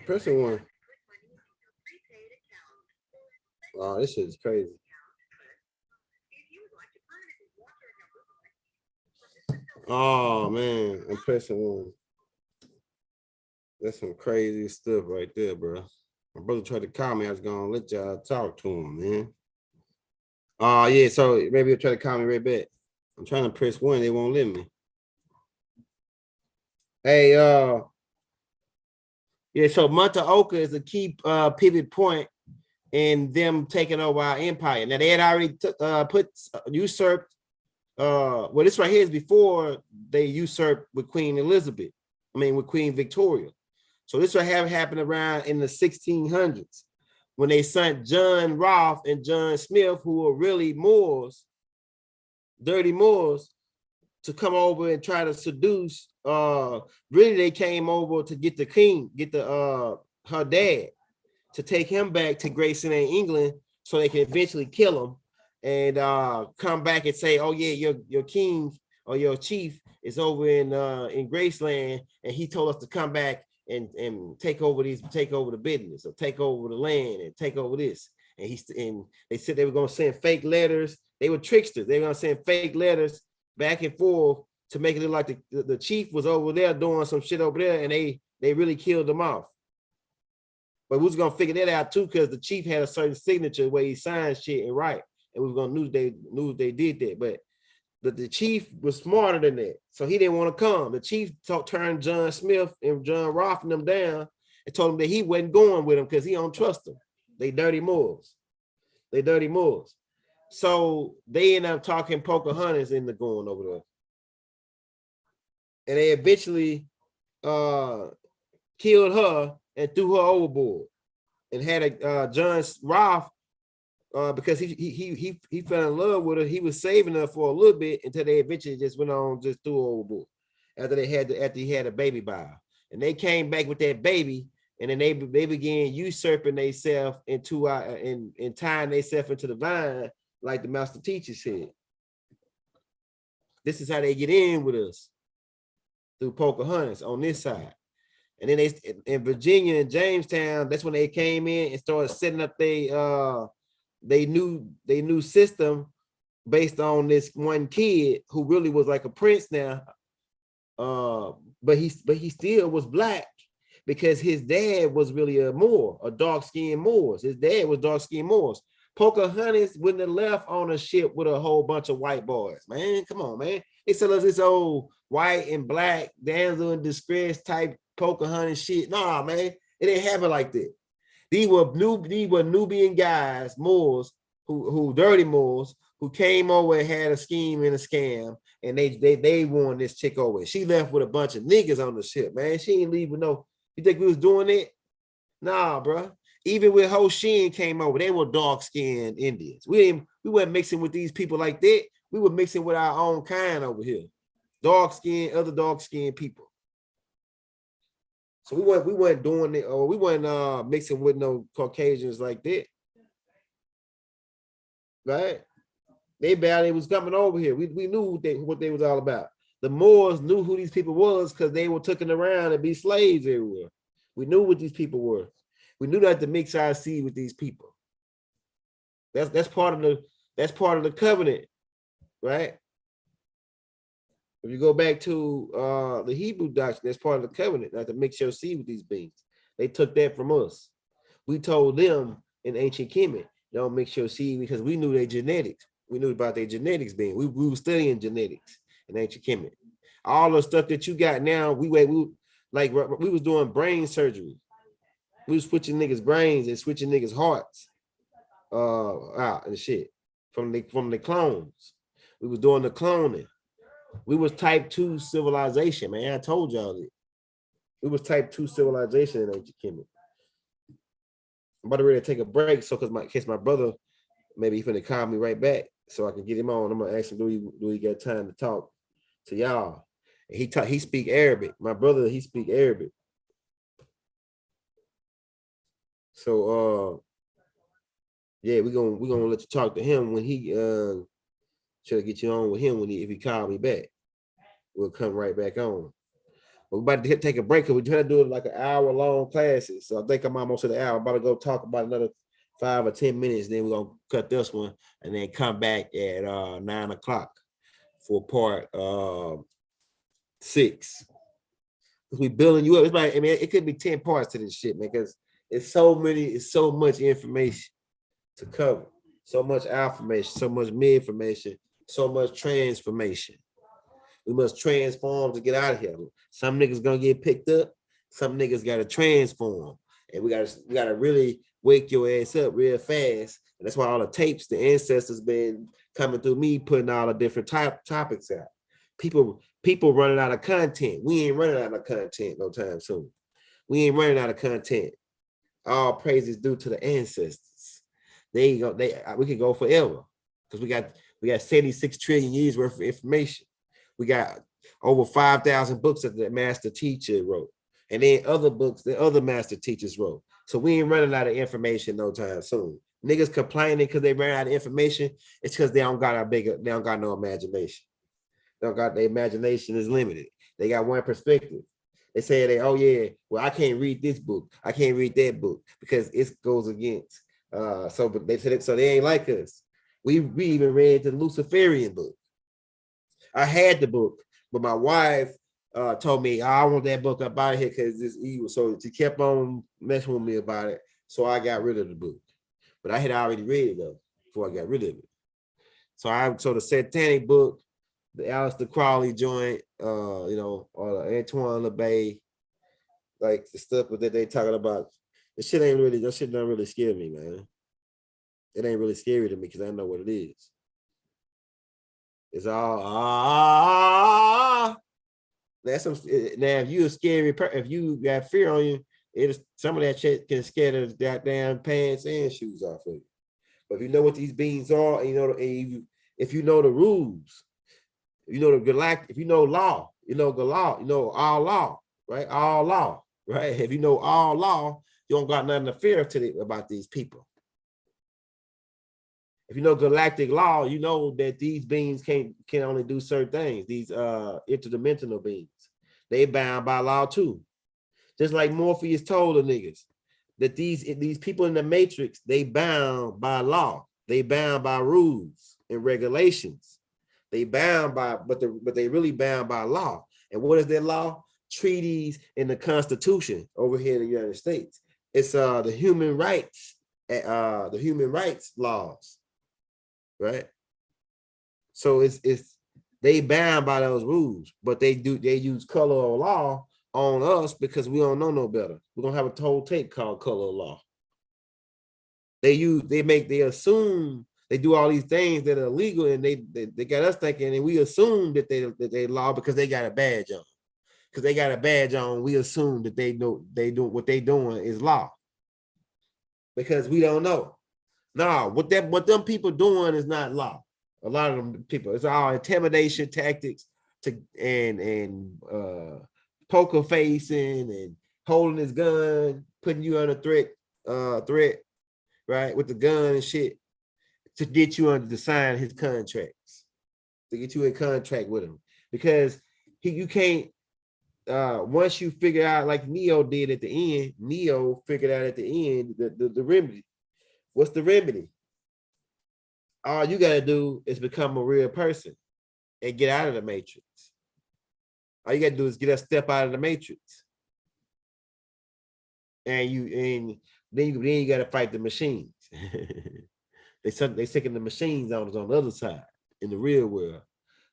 Pressing one. Oh, this shit is crazy. Oh man, I'm pressing one. That's some crazy stuff right there, bro. My brother tried to call me. I was gonna let y'all talk to him, man. Yeah, so maybe he'll try to call me right back. I'm trying to press one, they won't let me. Hey, yeah, so Montaoka is a key pivot point in them taking over our empire. Now they had already usurped. Well, this right here is before they usurped with Queen Elizabeth. I mean, with Queen Victoria. So this right here happened around in the 1600s when they sent John Rolfe and John Smith, who were really Moors, dirty Moors, to come over and try to seduce. Really, they came over to get the king, get the her dad, to take him back to Grayson in England, so they can eventually kill him and come back and say, "Oh yeah, your king or your chief is over in Graceland, and he told us to come back and take over the business, or take over the land and take over this." And they said they were gonna send fake letters. They were tricksters. They were gonna send fake letters back and forth to make it look like the chief was over there doing some shit over there, and they really killed them off. But we was gonna figure that out too, because the chief had a certain signature where he signed shit and write, and we was gonna knew they did that. But But the chief was smarter than that, so he didn't want to come. The chief turned John Smith and John Roth and them down and told him that he wasn't going with them because he don't trust them. They dirty Moors. They dirty Moors. So they end up talking Pocahontas into going over there. And they eventually killed her and threw her overboard. And had a John Roth, because he fell in love with her. He was saving her for a little bit until they eventually just went on, just threw her overboard after he had a baby by her. And they came back with that baby, and then they began usurping themselves into and tying themselves into the vine, like the master teacher said. This is how they get in with us, through Pocahontas on this side. And then they in Virginia and Jamestown, that's when they came in and started setting up they new system based on this one kid who really was like a prince now. But he still was black because his dad was really a Moor, a dark-skinned Moors. His dad was dark-skinned Moors. Pocahontas wouldn't have left on a ship with a whole bunch of white boys, man. Come on, man. They sell us this old white and black damsel in distress type Pocahontas shit. Nah, man, it didn't happen like that. These were Nubian guys, Moors, who dirty Moors, who came over and had a scheme and a scam, and they won this chick over. She left with a bunch of niggas on the ship, man. She ain't leave with no. You think we was doing it? Nah, bro. Even with Ho Shin came over, they were dark-skinned Indians. We weren't mixing with these people like that. We were mixing with our own kind over here. Other dark-skinned people. So we weren't doing it, or we weren't mixing with no Caucasians like that. Right? They barely was coming over here. We knew what they was all about. The Moors knew who these people was because they were taken around and be slaves everywhere. We knew what these people were. We knew not to mix our seed with these people. That's part of the covenant, right? If you go back to the Hebrew doctrine, that's part of the covenant, not to mix your seed with these beings. They took that from us. We told them in ancient Kemet, don't mix your seed, because we knew their genetics. We knew about their genetics being. We were studying genetics in ancient Kemet. All the stuff that you got now, we was doing brain surgery. We was switching niggas' brains and switching niggas' hearts out and shit from the clones. We was doing the cloning. We was type 2 civilization, man. I told y'all that. We was type 2 civilization in ancient Kemet. I'm about to ready to take a break, so in case my brother, maybe he's gonna call me right back so I can get him on. I'm gonna ask him, do he got time to talk to y'all? And he speak Arabic. My brother, he speak Arabic. So yeah, we're gonna let you talk to him when he try to get you on with him if he call me back. We'll come right back on. We're about to take a break because we're trying to do it like an hour-long classes. So I think I'm almost at the hour. I'm about to go talk about another 5 or 10 minutes. Then we're gonna cut this one and then come back at 9 o'clock for part 6. Because we building you up. It's like, I mean, it could be 10 parts to this shit, man, because it's so much information to cover. So much affirmation, so much mid-formation, so much transformation. We must transform to get out of here. Some niggas gonna get picked up. Some niggas gotta transform. And we gotta really wake your ass up real fast. And that's why all the tapes, the ancestors been coming through me, putting all the different topics out. People running out of content. We ain't running out of content no time soon. We ain't running out of content. All praises due to the ancestors. We can go forever because we got 76 trillion years worth of information. We got over 5,000 books that the master teacher wrote, and then other books that other master teachers wrote. So we ain't running out of information no time soon. Niggas complaining because they ran out of information. It's because they don't got no imagination. Their imagination is limited. They got one perspective. They say I can't read this book. I can't read that book because it goes against. But they said it, so they ain't like us. We even read the Luciferian book. I had the book, but my wife told me I want that book up out of here because it's evil. So she kept on messing with me about it. So I got rid of the book. But I had already read it though before I got rid of it. So the satanic book the Aleister Crowley joint, you know, or the Antoine LaBey, like the stuff that they talking about. The shit ain't really, that shit don't really scare me, man. It ain't really scary to me because I know what it is. It's all that's some. Now, if you a scary, if you got fear on you, it is some of that shit can scare the goddamn pants and shoes off of you. But if you know what these beings are, and you know, if you know the rules, you know the galactic, if you know law, you know the law, you know all law, right? All law, right? If you know all law, you don't got nothing to fear about these people. If you know galactic law, you know that these beings can only do certain things. These interdimensional beings, they bound by law too. Just like Morpheus told the niggas that these people in the Matrix, they bound by law. They bound by rules and regulations. They bound by, but they really bound by law. And what is their law? Treaties and the Constitution over here in the United States. It's the human rights laws. Right, so it's they bound by those rules, but they use color of law on us because we don't know no better. We don't have a whole tape called color of law. They assume they do all these things that are illegal, and they got us thinking, and we assume that they law because they got a badge on. Because they got a badge on, we assume that they know they do what they doing is law. Because we don't know. No, what them people doing is not law. A lot of them people, it's all intimidation tactics and poker facing and holding his gun, putting you under threat, right, with the gun and shit to get you under to sign his contracts, to get you in contract with him, because you can't. Once you figure out, like Neo did at the end, Neo figured out at the end the remedy. What's the remedy? All you got to do is become a real person and get out of the matrix. All you got to do is get a step out of the matrix. And then you got to fight the machines. they sticking the machines on us on the other side in the real world.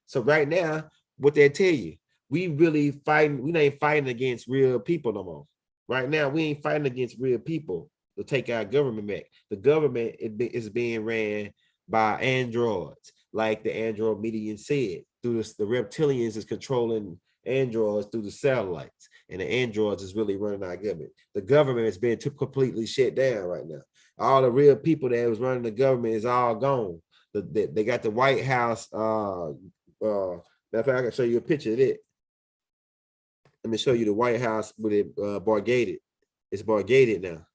So right now, what they tell you, we really fighting, we ain't fighting against real people no more. Right now, we ain't fighting against real people to take our government back. The government is being ran by androids, like the android median said. Through the reptilians is controlling androids through the satellites, and the androids is really running our government. The government is being completely shut down right now. All the real people that was running the government is all gone. They got the White House. Matter of fact, I can show you a picture of it. Let me show you the White House with it bar gated. It's bar gated now.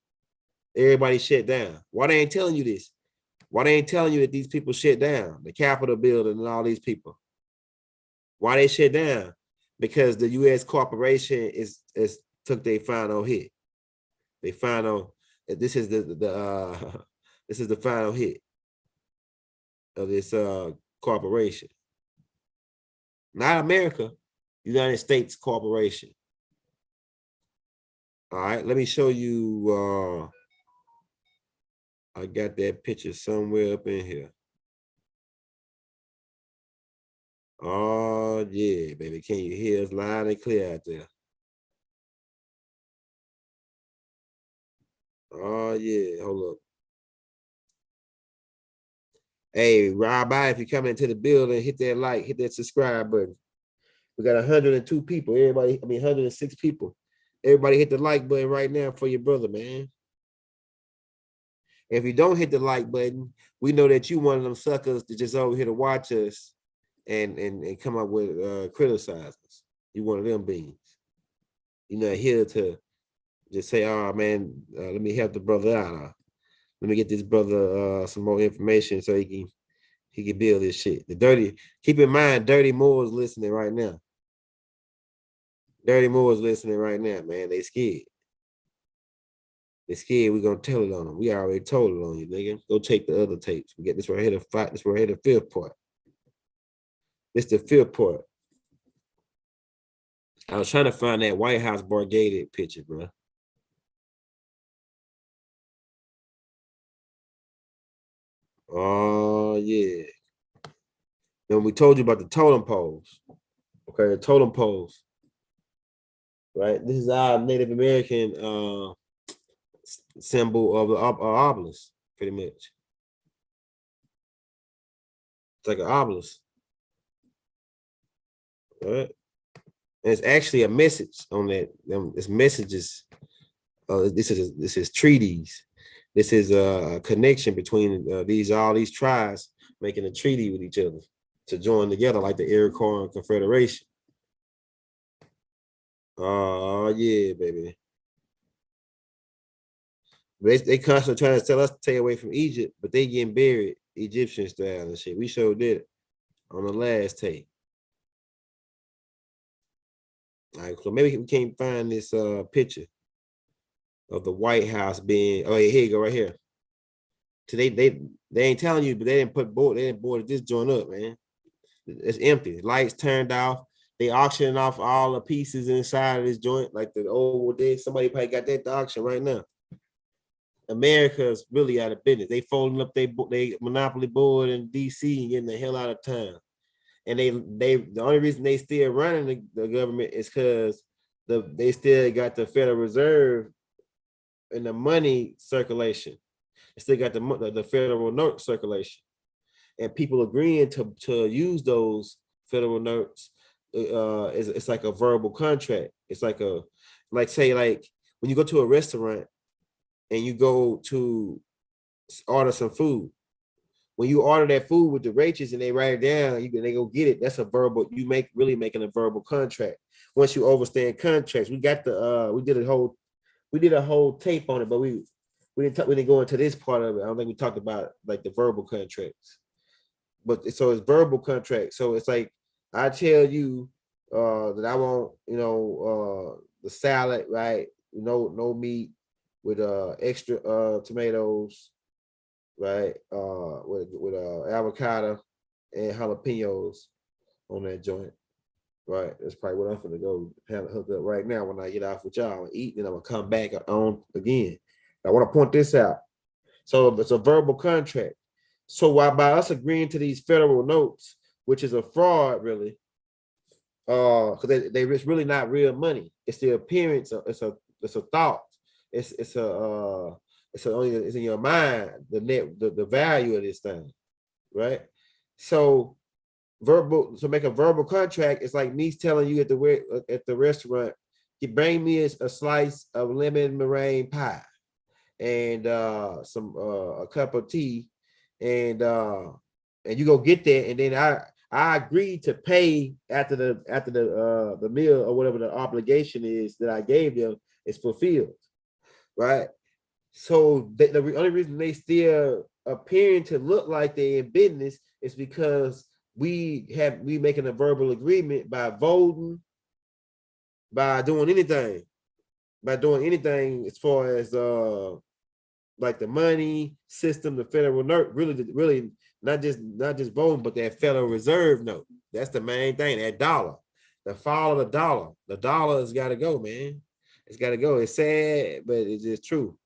Everybody shut down. Why they ain't telling you this? Why they ain't telling you that these people shut down? The Capitol building and all these people. Why they shut down? Because the U.S. corporation is took their final hit. They final. This is this is the final hit of this corporation. Not America, United States corporation. All right, let me show you. I got that picture somewhere up in here. Oh yeah, baby. Can you hear us loud and clear out there? Oh yeah, hold up. Hey, ride by if you're coming into the building, hit that like, hit that subscribe button. We got 102 people. 106 people. Everybody hit the like button right now for your brother, man. If you don't hit the like button, we know that you one of them suckers that just over here to watch us and come up with criticize us. You one of them beings. You're not here to just say, oh man, let me help the brother out. Let me get this brother some more information so he can build this shit. Keep in mind, Dirty Moore's listening right now. Dirty Moore's listening right now, man. They scared. They scared we're gonna tell it on them. We already told it on you, nigga. Go take the other tapes. We get this right here to fight. This right here, the fifth part. This the fifth part. I was trying to find that White House bar gated picture, bro. Oh yeah. And we told you about the totem poles. Okay, the totem poles. Right. This is our Native American symbol of the obelisk, pretty much. It's like an obelisk. All right. And it's actually a message on that. It's messages. This is treaties. This is a connection between all these tribes making a treaty with each other to join together, like the Iroquois Confederation. Oh yeah, baby. They constantly trying to tell us to stay away from Egypt, but they getting buried Egyptian style and shit. We sure did it on the last tape. All right, so maybe we can't find this picture of the White House being. Oh, here you go, right here. Today they ain't telling you, but they didn't board this joint up, man. It's empty. Lights turned off. They auctioning off all the pieces inside of this joint, like the old days. Somebody probably got that to auction right now. America is really out of business. They folding up they monopoly board in DC and getting the hell out of town. And they the only reason they still running the government is because they still got the Federal Reserve and the money circulation. They still got the federal note circulation, and people agreeing to use those federal notes. It's like a verbal contract. It's like say when you go to a restaurant and you go to order some food. When you order that food with the rates and they write it down, they go get it. That's a verbal. You really making a verbal contract. Once you overstand contracts, we got we did a whole tape on it, but we didn't go into this part of it. I don't think we talked about like the verbal contracts. But so it's verbal contract. So it's like I tell you that I want the salad, right? No meat with extra tomatoes, right? With avocado and jalapenos on that joint, right? That's probably what I'm gonna go hook up right now when I get off with y'all and eat. Then I'm gonna come back on again. I want to point this out. So it's a verbal contract. So by us agreeing to these federal notes, which is a fraud, really, because it's really not real money. It's the appearance. It's a thought. It's in your mind, the value of this thing, right? So to make a verbal contract, it's like me telling you at the restaurant, you bring me a slice of lemon meringue pie and a cup of tea, and you go get that, and then I agreed to pay after the meal or whatever the obligation is that I gave them is fulfilled, right? So the only reason they still appearing to look like they're in business is because we making a verbal agreement by voting, by doing anything as far as like the money system, the federal note, really not just voting, but that Federal Reserve note. That's the main thing. That dollar, the fall of the dollar. The dollar has got to go, man. It's got to go. It's sad, but it's just true.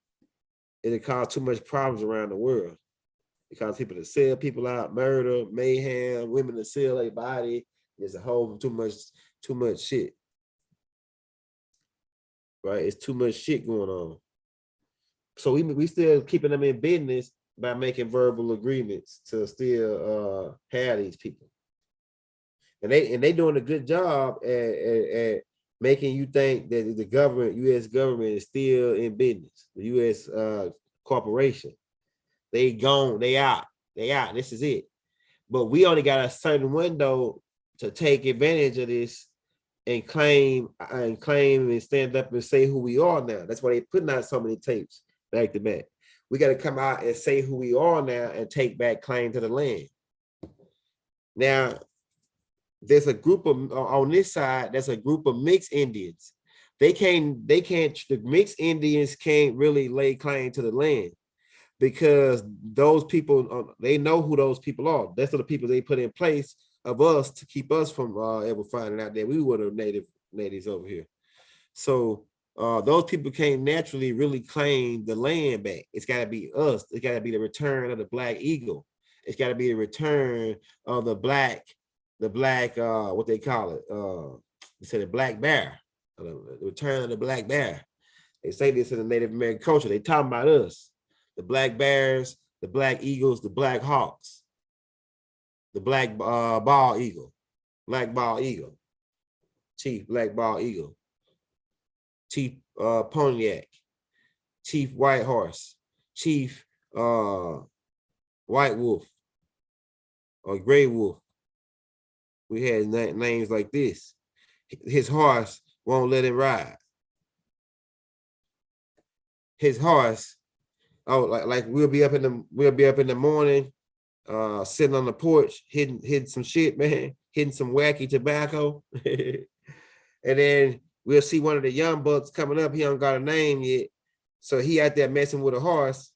It caused too much problems around the world. It caused people to sell people out, murder, mayhem, women to sell their body. There's a whole too much shit. Right? It's too much shit going on. So we still keeping them in business by making verbal agreements to still have these people. And they doing a good job at making you think that the government, U.S. government, is still in business. The U.S. corporation, they gone, they out. This is it. But we only got a certain window to take advantage of this and claim and stand up and say who we are now. That's why they putting out so many tapes back to back. We got to come out and say who we are now and take back claim to the land. Now, there's a group of on this side. There's a group of mixed Indians. The mixed Indians can't really lay claim to the land because those people, they know who those people are. That's the people they put in place of us to keep us from ever finding out that we were the natives over here. So those people can't naturally really claim the land back. It's got to be us. It's got to be the return of the Black Eagle. It's got to be a return of the black, what they call it, they said the black bear, the return of the black bear. They say this in the Native American culture. They talking about us, the black bears, the black eagles, the black hawks, the black bald eagle, Chief Black Bald Eagle, Chief Pontiac, Chief White Horse, Chief White Wolf, or Gray Wolf. We had names like this. His horse won't let him ride. His horse, like we'll be up in the morning, sitting on the porch, hitting some shit, man, hitting some wacky tobacco. And then we'll see one of the young bucks coming up. He don't got a name yet. So he out there messing with a horse,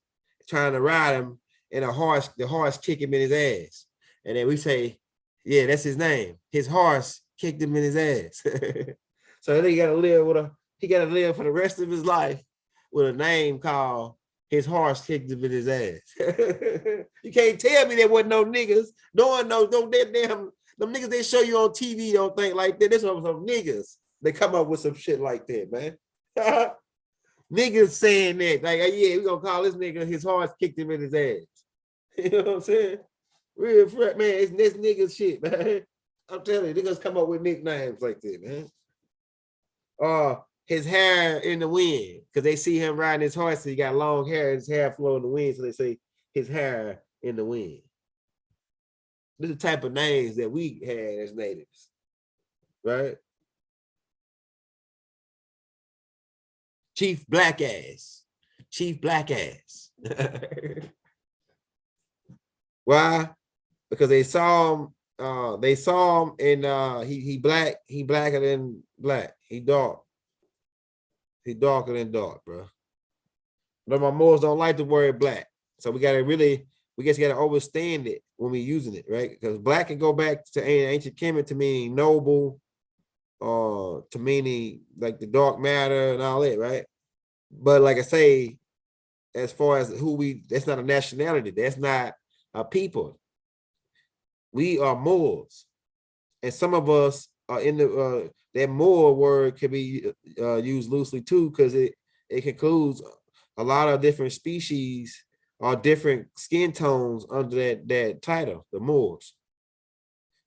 trying to ride him, and the horse kick him in his ass. And then we say, yeah, that's his name. His horse kicked him in his ass. So he gotta live for the rest of his life with a name called his horse kicked him in his ass. You can't tell me there wasn't no niggas. No one knows, no damn, them niggas they show you on TV don't think like that. This was some niggas. They come up with some shit like that, man. Niggas saying that, like, yeah, we gonna call this nigga, his horse kicked him in his ass. You know what I'm saying? Real man, it's this nigga shit, man. I'm telling you, niggas come up with nicknames like that, man. His hair in the wind, because they see him riding his horse, so he got long hair, his hair flow in the wind, so they say his hair in the wind. This is the type of names that we had as natives, right? Chief Black Ass. Why? Because they saw him and he blacker than black. He darker than dark, bro. But my Moors don't like the word black. So we gotta understand it when we're using it, right? Because black can go back to ancient Kemet to mean noble, to meaning like the dark matter and all that, right? But like I say, as far as that's not a nationality, that's not a people. We are Moors. And some of us are in the that Moor word can be used loosely too, because it includes a lot of different species or different skin tones under that title, the Moors.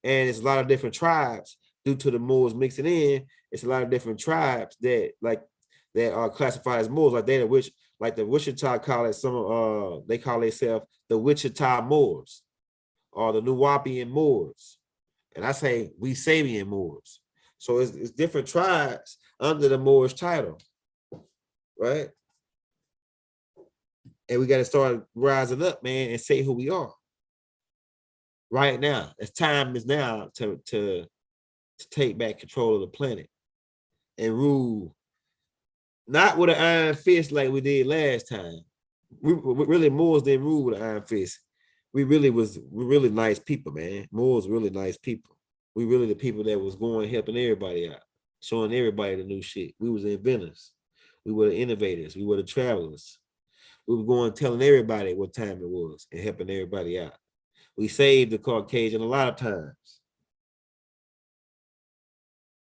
And it's a lot of different tribes due to the Moors mixing in. It's a lot of different tribes that are classified as Moors, like the Wichita call it they call themselves the Wichita Moors or the Nuwaubian Moors. And I say we Sabian Moors. So it's different tribes under the Moorish title, right? And we got to start rising up, man, and say who we are. Right now, time is now to take back control of the planet and rule, not with an iron fist like we did last time. We really, Moors didn't rule with an iron fist. We're really nice people, man. Moors really nice people. We really the people that was going helping everybody out, showing everybody the new shit. We was the inventors. We were the innovators. We were the travelers. We were going telling everybody what time it was and helping everybody out. We saved the Caucasian a lot of times,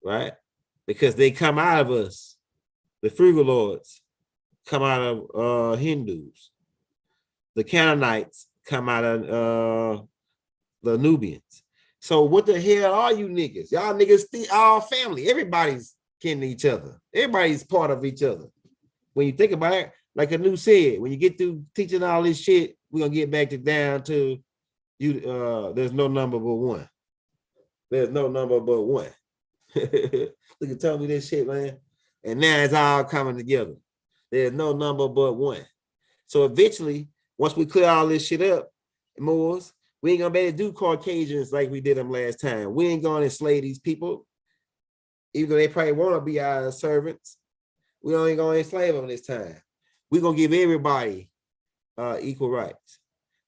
right? Because they come out of us. The Frugal Lords come out of Hindus. The Canaanites come out of the Nubians. So what the hell are you niggas? Y'all niggas all family. Everybody's kin to each other. Everybody's part of each other. When you think about it, like Anu said, when you get through teaching all this shit, we're gonna get back down to you. There's no number but one. There's no number but one. Look at tell me this shit, man. And now it's all coming together. There's no number but one. So eventually, once we clear all this shit up, Moors, we ain't gonna be able to do Caucasians like we did them last time. We ain't gonna enslave these people, even though they probably want to be our servants. We ain't gonna enslave them this time. We're gonna give everybody equal rights.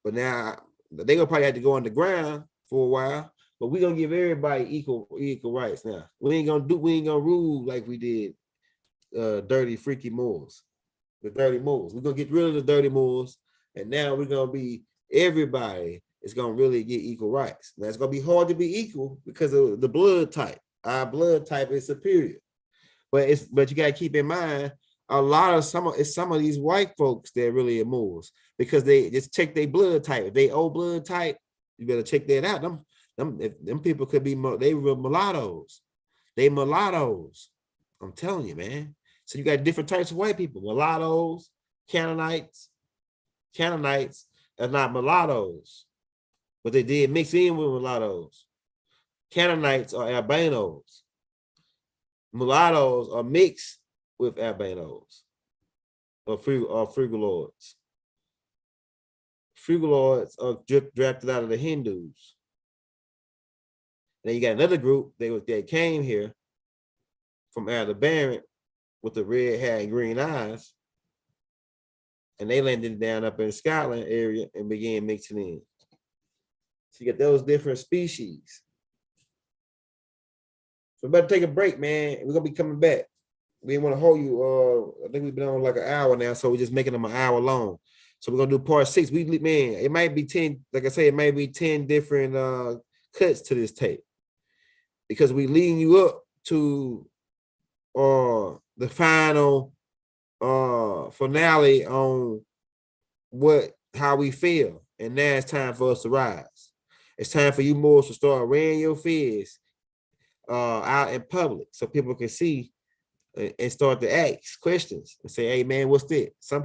But now they're gonna probably have to go underground for a while, but we're gonna give everybody equal rights now. We ain't gonna rule like we did dirty, freaky Moors. The dirty Moors. We're gonna get rid of the dirty Moors, and now we're gonna be everybody it's gonna really get equal rights. Now it's gonna be hard to be equal because of the blood type. Our blood type is superior, but you gotta keep in mind a lot of some of these white folks that really are Moors because they just check their blood type. If they old blood type, you better check that out. Them people could be they were mulattoes. They mulattoes. I'm telling you, man. So you got different types of white people: mulattoes, Canaanites. Canaanites are not mulattoes, but they did mix in with mulattoes. Canaanites are albinos. Mulattoes are mixed with albinos or frugaloids. Frugaloids are drafted out of the Hindus. Then you got another group they came here from out of the Barren with the red hair and green eyes, and they landed down up in Scotland area and began mixing in. So you got those different species. So we better take a break, man. We're gonna be coming back. We didn't want to hold you. I think we've been on like an hour now, so we're just making them an hour long. So we're gonna do part 6. It might be 10. Like I say, it might be 10 different cuts to this tape because we leading you up to the final finale on how we feel, and now it's time for us to rise. It's time for you Moors to start wearing your fears out in public so people can see and start to ask questions and say, hey man, what's that? A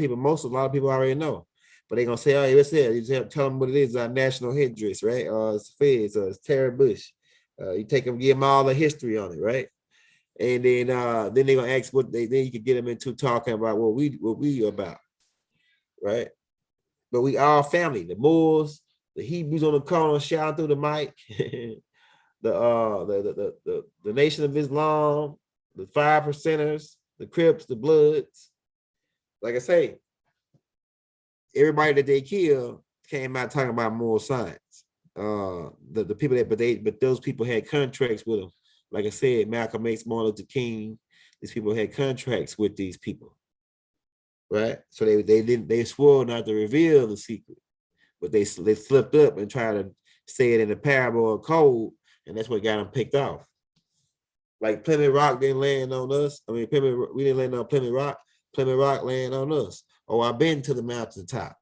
lot of people already know, but they're gonna say, oh, what's that? You just have to tell them what it is, our national headdress, right? It's feds, it's Terry Bush. You take them, give them all the history on it, right? And then they're gonna ask then you can get them into talking about what we about, right? But we all family, the Moors, the Hebrews on the corner shouting through the mic, the Nation of Islam, the 5%ers, the Crips, the Bloods. Like I say, everybody that they killed came out talking about moral science. The people but those people had contracts with them. Like I said, Malcolm X, Martin Luther King, these people had contracts with these people, right? So they swore not to reveal the secret, but they slipped up and tried to say it in a parable or code, and that's what got them picked off. Like Plymouth Rock didn't land on us. we didn't land on Plymouth Rock. Plymouth Rock landed on us. Oh, I've been to the mountaintop.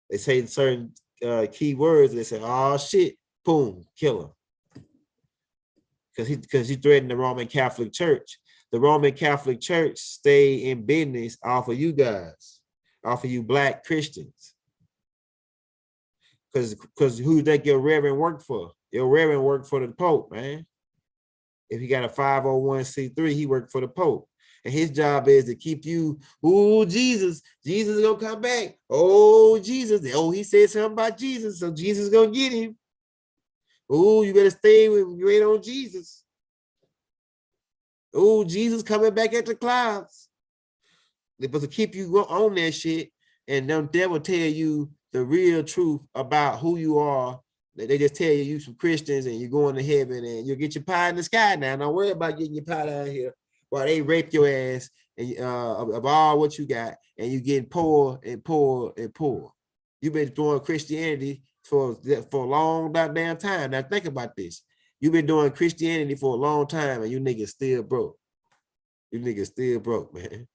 They say certain key words, and they say, oh shit, boom, kill him. Because he threatened the Roman Catholic Church. The Roman Catholic Church stayed in business off of you guys, off of you Black Christians. Because who you think your reverend worked for? Your reverend worked for the Pope, man. If he got a 501c3, he worked for the Pope. And his job is to keep you, oh, Jesus is gonna come back. Oh, Jesus. Oh, he said something about Jesus, so Jesus is gonna get him. Oh, you better stay wait on Jesus. Oh, Jesus coming back at the clouds. They're supposed to keep you on that shit, and they will tell you the real truth about who you are. They just tell you some Christians and you're going to heaven and you'll get your pie in the sky now. Don't worry about getting your pie down here while they rape your ass and of all what you got, and you getting poor and poor and poor. You've been doing Christianity for a long goddamn time. Now think about this. You've been doing Christianity for a long time and you niggas still broke. You niggas still broke, man.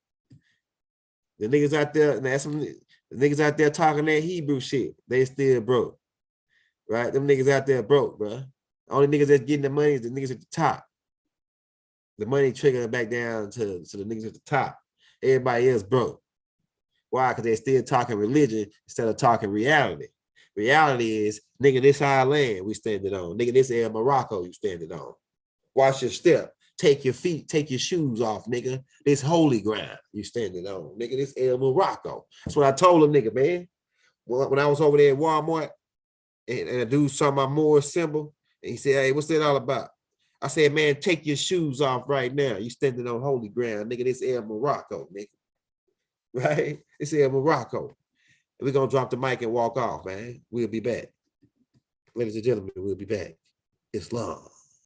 The niggas out there, the niggas out there talking that Hebrew shit, they still broke. Right? Them niggas out there broke, bro. Only niggas that's getting the money is the niggas at the top. The money trickling back down to the niggas at the top. Everybody else broke. Why? Because they're still talking religion instead of talking reality. Reality is, nigga, this our land we standing on. Nigga, this air Morocco you standing on. Watch your step. Take your shoes off, nigga. This holy ground you standing on. Nigga, this air Morocco. That's what I told him, nigga, man. When I was over there at Walmart and a dude saw my Moorish symbol, and he said, hey, what's that all about? I said, man, take your shoes off right now. You standing on holy ground, nigga. This air Morocco, nigga. Right? This air Morocco. We're going to drop the mic and walk off, man. We'll be back. Ladies and gentlemen, we'll be back. Islam.